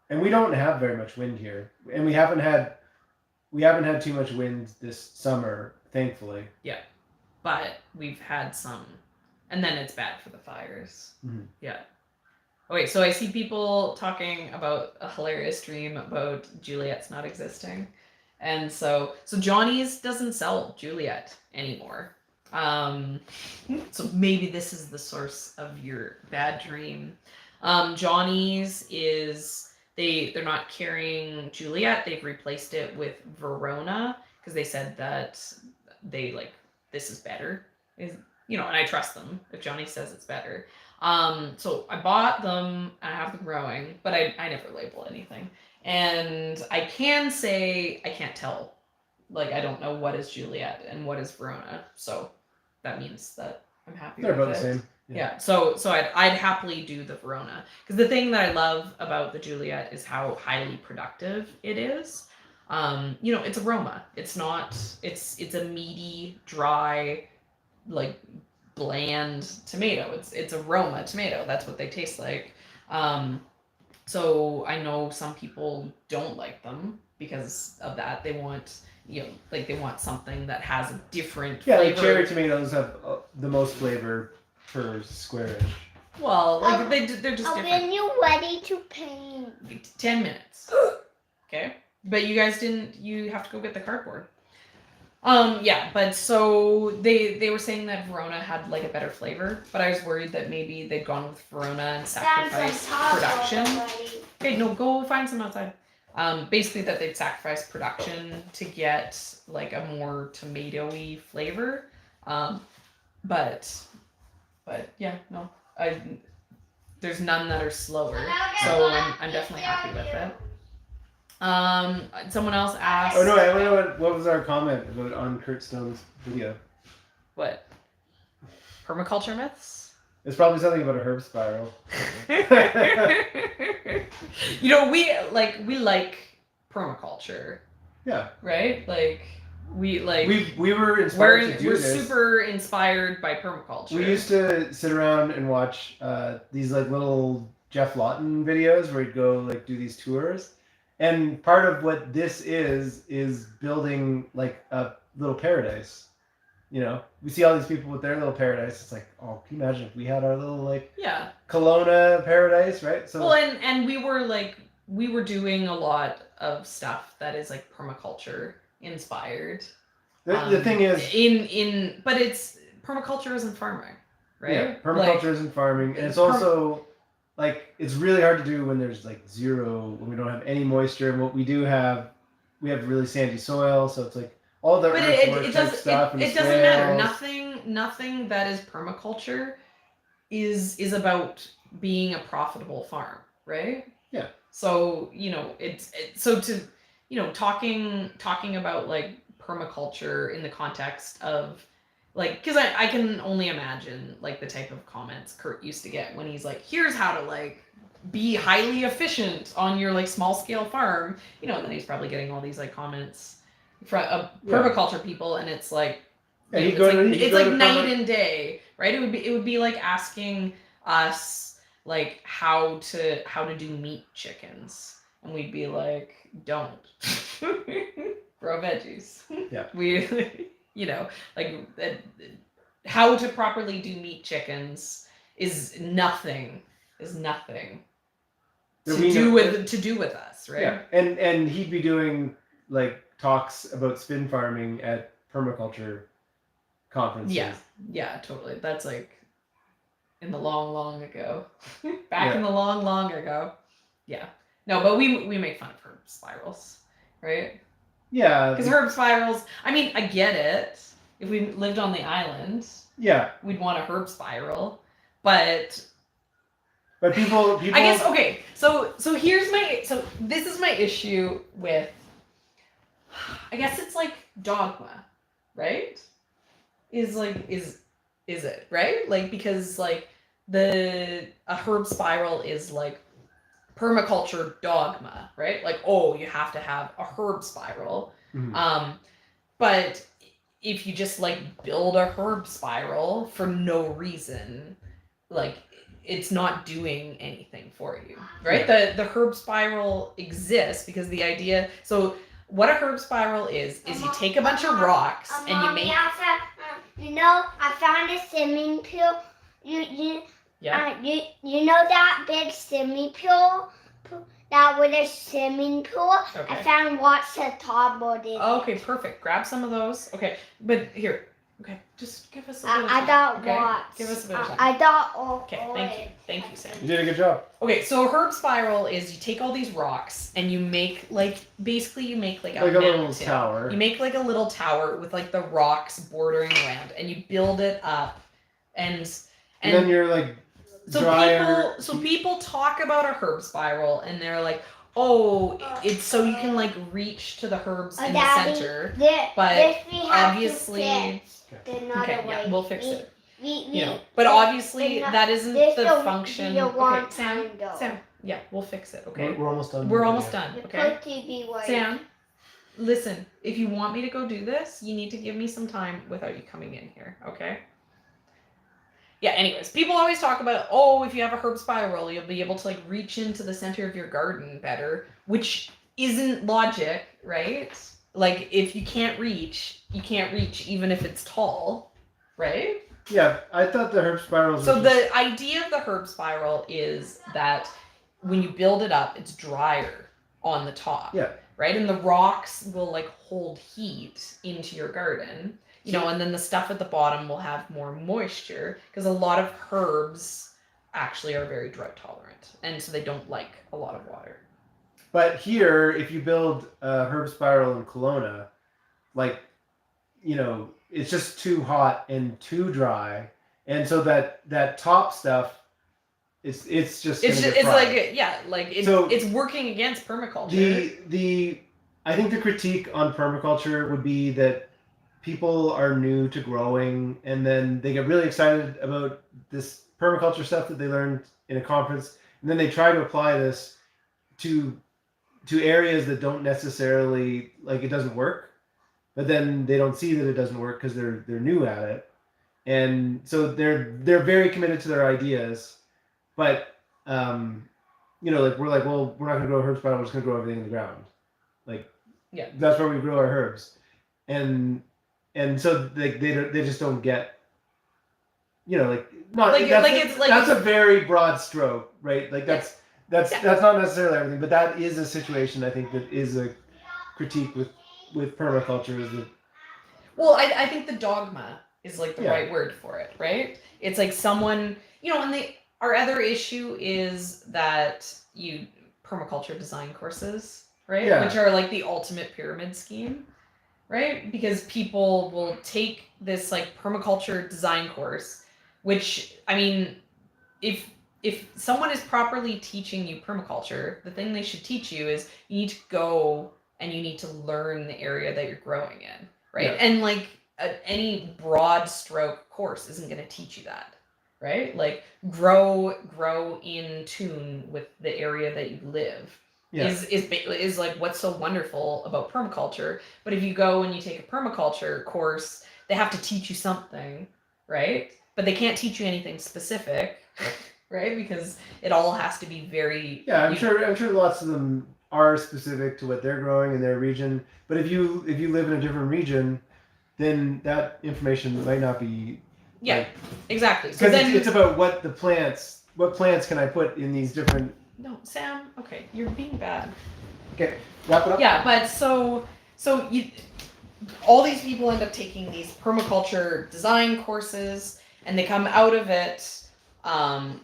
And we don't have very much wind here, and we haven't had too much wind this summer, thankfully. Yeah, but we've had some, and then it's bad for the fires. Mm-hmm. Yeah. Okay, so I see people talking about a hilarious dream about Juliet's not existing, and so Johnny's doesn't sell Juliet anymore. So maybe this is the source of your bad dream. Johnny's is they're not carrying Juliet. They've replaced it with Verona because they said that they this is better. And I trust them if Johnny says it's better. So I bought them. I have them growing, but I never label anything. And I can say I can't tell. I don't know what is Juliet and what is Verona. So that means that I'm happy with it. They're both the same. Yeah. So I'd happily do the Verona because the thing that I love about the Juliet is how highly productive it is. It's aroma. It's not. It's a meaty, dry, bland tomato. It's aroma tomato. That's what they taste like. So I know some people don't like them because of that. They want they want something that has a different flavor. Like cherry tomatoes have the most flavor per square inch. Well, they're just different. When you're ready to paint. 10 minutes. Okay? But you guys didn't, you have to go get the cardboard. Yeah, but so they were saying that Verona had a better flavor, but I was worried that maybe they'd gone with Verona and sacrificed production. Okay, no, go find some outside. Basically that they'd sacrifice production to get a more tomatoey flavor. But yeah, no, there's none that are slower, so I'm definitely happy with it. Someone else asked. Oh no, I don't know what was our comment about on Kurt Stone's video. What? Permaculture myths? It's probably something about a herb spiral. we like permaculture. Yeah. Right? We were inspired to do this. We're super inspired by permaculture. We used to sit around and watch these little Jeff Lawton videos where he'd go do these tours. And part of what this is building a little paradise. We see all these people with their little paradise. It's oh, can you imagine if we had our little Kelowna paradise, right? So well, and we were we were doing a lot of stuff that is like permaculture inspired. The thing is, but it's permaculture isn't farming, right? Yeah, permaculture isn't farming, and it's also like it's really hard to do when there's like zero, when we don't have any moisture. And what we do have, we have really sandy soil, so it's like all the earthwork type stuff. It doesn't matter. Nothing that is permaculture is about being a profitable farm, right? Yeah. So talking about like permaculture in the context of like, because I can only imagine like the type of comments Kurt used to get when he's like, here's how to like be highly efficient on your like small scale farm, and then he's probably getting all these like comments from permaculture people, and it's like, it's like night and day, right? It would be like asking us like how to do meat chickens, and we'd be like, don't grow veggies. Yeah. We like how to properly do meat chickens is nothing to do with us, right? Yeah, and he'd be doing like talks about spin farming at permaculture conferences. Yeah, totally. That's like in the long ago. Back in the long ago. Yeah. No, but we make fun of herb spirals, right? Yeah. Because herb spirals, I mean, I get it. If we lived on the island, we'd want a herb spiral. But people I guess, okay, so this is my issue with, I guess it's like dogma, right? Is it, right? Like, because like a herb spiral is like permaculture dogma, right? Like, oh, you have to have a herb spiral. Mm-hmm. But if you just like build a herb spiral for no reason, like it's not doing anything for you, right? The herb spiral exists because the idea, so what a herb spiral is you take a bunch of rocks and you make... I found a swimming pool. You know that big swimming pool? That with a swimming pool? Okay. I found lots of topboard in it. Okay, perfect. Grab some of those. Okay, but here. Okay, just give us a bit of I time. got okay? lots. Give us a bit of time. I got all. Okay, thank you, Sam. You did a good job. Okay, so a herb spiral is you take all these rocks and you make like basically like a little tower. You make like a little tower with like the rocks bordering around, and you build it up, and then you're like drier. People talk about a herb spiral and they're like, oh, it's so you can like reach to the herbs in the center, but obviously. Okay, yeah, we'll fix it. But obviously that isn't the function. Okay, Sam, yeah, we'll fix it. Okay, we're almost done. We're almost done. Okay, Sam, listen. If you want me to go do this, you need to give me some time without you coming in here. Okay. Yeah. Anyways, people always talk about, oh, if you have a herb spiral, you'll be able to like reach into the center of your garden better, which isn't logic, right? Like, if you can't reach, you can't reach even if it's tall, right? Yeah, I thought the herb spirals... So the idea of the herb spiral is that when you build it up, it's drier on the top. Yeah. Right? And the rocks will, like, hold heat into your garden, and then the stuff at the bottom will have more moisture, because a lot of herbs actually are very drought tolerant, and so they don't like a lot of water. But here, if you build a herb spiral in Kelowna, like, it's just too hot and too dry, and so that top stuff, it's working against permaculture. I think the critique on permaculture would be that people are new to growing, and then they get really excited about this permaculture stuff that they learned in a conference, and then they try to apply this to areas that don't necessarily, like, it doesn't work, but then they don't see that it doesn't work because they're new at it, and so they're very committed to their ideas, but like we're like, well, we're not going to grow a herb spiral, we're just going to grow everything in the ground, like, yeah, that's where we grow our herbs, and so they just don't get, that's a very broad stroke, right? Like, that's That's not necessarily everything, but that is a situation I think that is a critique with permaculture is that. Well, I think the dogma is like the right word for it, right? It's like someone, and our other issue is that permaculture design courses, right? Yeah. Which are like the ultimate pyramid scheme, right? Because people will take this like permaculture design course, which, I mean, if someone is properly teaching you permaculture, the thing they should teach you is you need to go and you need to learn the area that you're growing in, right? Yeah. And like any broad stroke course isn't going to teach you that, right? Like grow in tune with the area that you live. Yeah. Is like what's so wonderful about permaculture. But if you go and you take a permaculture course, they have to teach you something, right? But they can't teach you anything specific, right? Because it all has to be very. Yeah, I'm sure lots of them are specific to what they're growing in their region. But if you live in a different region, then that information might not be. Yeah, like, exactly. Because it's about what plants can I put in these different. No, Sam. Okay, you're being bad. Okay, wrap it up. Yeah, but so all these people end up taking these permaculture design courses, and they come out of it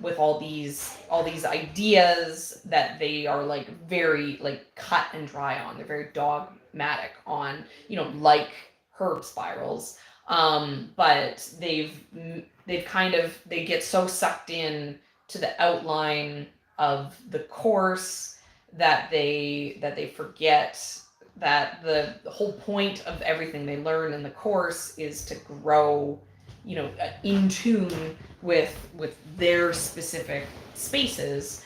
with all these ideas that they are like very like cut and dry on. They're very dogmatic on, like herb spirals. But they get so sucked in to the outline of the course that they forget that the whole point of everything they learn in the course is to grow, in tune with their specific spaces.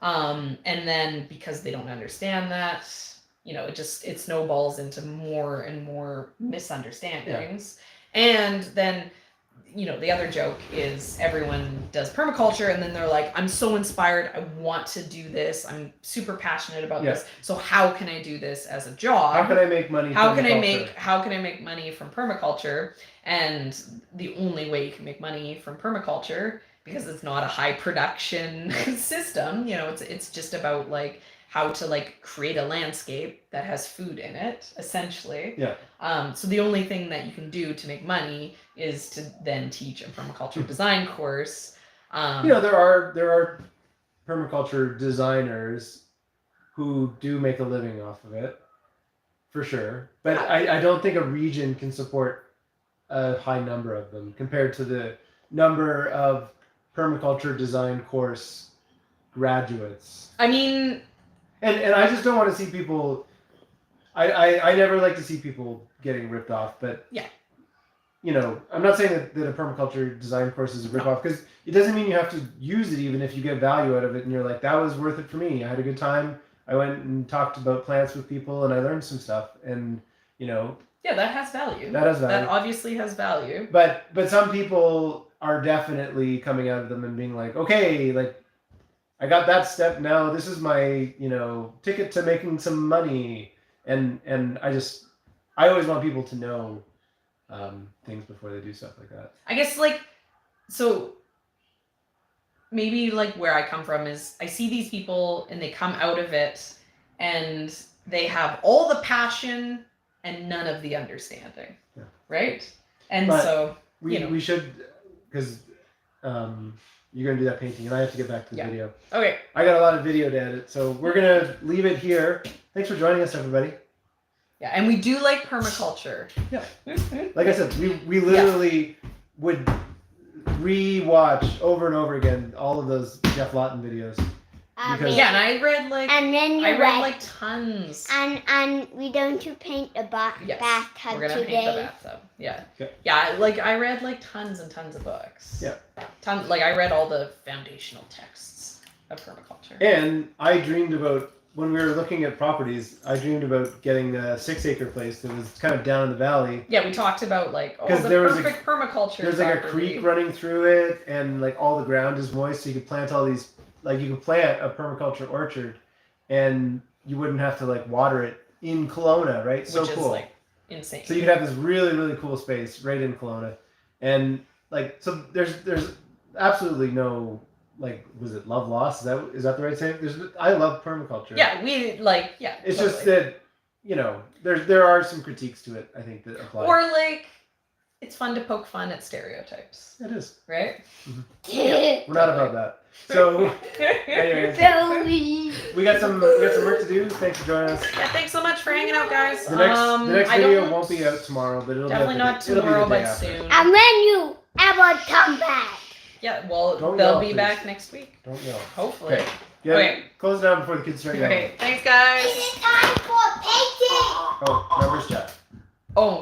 And then because they don't understand that, it snowballs into more and more misunderstandings. Yeah. And then, the other joke is everyone does permaculture and then they're like, I'm so inspired. I want to do this. I'm super passionate about this. So how can I do this as a job? How can I make money? How can I make money from permaculture? And the only way you can make money from permaculture, because it's not a high production system, it's just about like how to like create a landscape that has food in it, essentially. Yeah. So the only thing that you can do to make money is to then teach a permaculture design course. There are permaculture designers who do make a living off of it, for sure. But I don't think a region can support a high number of them compared to the number of permaculture design course graduates. I mean, and I just don't want to see people. I never like to see people getting ripped off, but yeah. I'm not saying that a permaculture design course is a rip-off, because it doesn't mean you have to use it even if you get value out of it and you're like, that was worth it for me. I had a good time. I went and talked about plants with people and I learned some stuff, and yeah, that has value. That obviously has value. But some people are definitely coming out of them and being like, okay, like I got that step, now this is my ticket to making some money, and I always want people to know things before they do stuff like that. I guess so maybe where I come from is I see these people and they come out of it and they have all the passion and none of the understanding. Yeah. Right? And but so we should, because you're going to do that painting and I have to get back to the video. Okay. I got a lot of video to edit, so we're going to leave it here. Thanks for joining us, everybody. Yeah, and we do like permaculture. Yeah. Like I said, we literally would re-watch over and over again all of those Jeff Lawton videos. And I read tons. And we're going to paint the bathtub today. We're gonna paint the bathtub. Yeah. Okay. Yeah, I read tons and tons of books. Yeah. I read all the foundational texts of permaculture. And I dreamed about, when we were looking at properties, I dreamed about getting a 6-acre place that was kind of down in the valley. Yeah, we talked about the perfect permaculture. There's a creek running through it, and all the ground is moist, so you could plant all these. You could plant a permaculture orchard, and you wouldn't have to water it in Kelowna, right? So cool. Which is insane. So you could have this really, really cool space right in Kelowna, and so there's absolutely no like, was it love lost? Is that the right saying? I love permaculture. Yeah, we like, yeah. It's totally. just that, you know, there are some critiques to it, I think, that apply. Or like, it's fun to poke fun at stereotypes. It is. Right? We're not about that. So, anyway, we got some work to do. Thanks for joining us. Yeah, thanks so much for hanging out, guys. The next video won't be out tomorrow, but it'll definitely be not tomorrow, but soon. And when you ever come back. Yeah, well, Don't they'll yell, be please. back next week. Don't yell. Hopefully. Okay. Yeah, Okay. Close it down before the kids start yelling. Okay, thanks, guys. It's time for painting. Oh,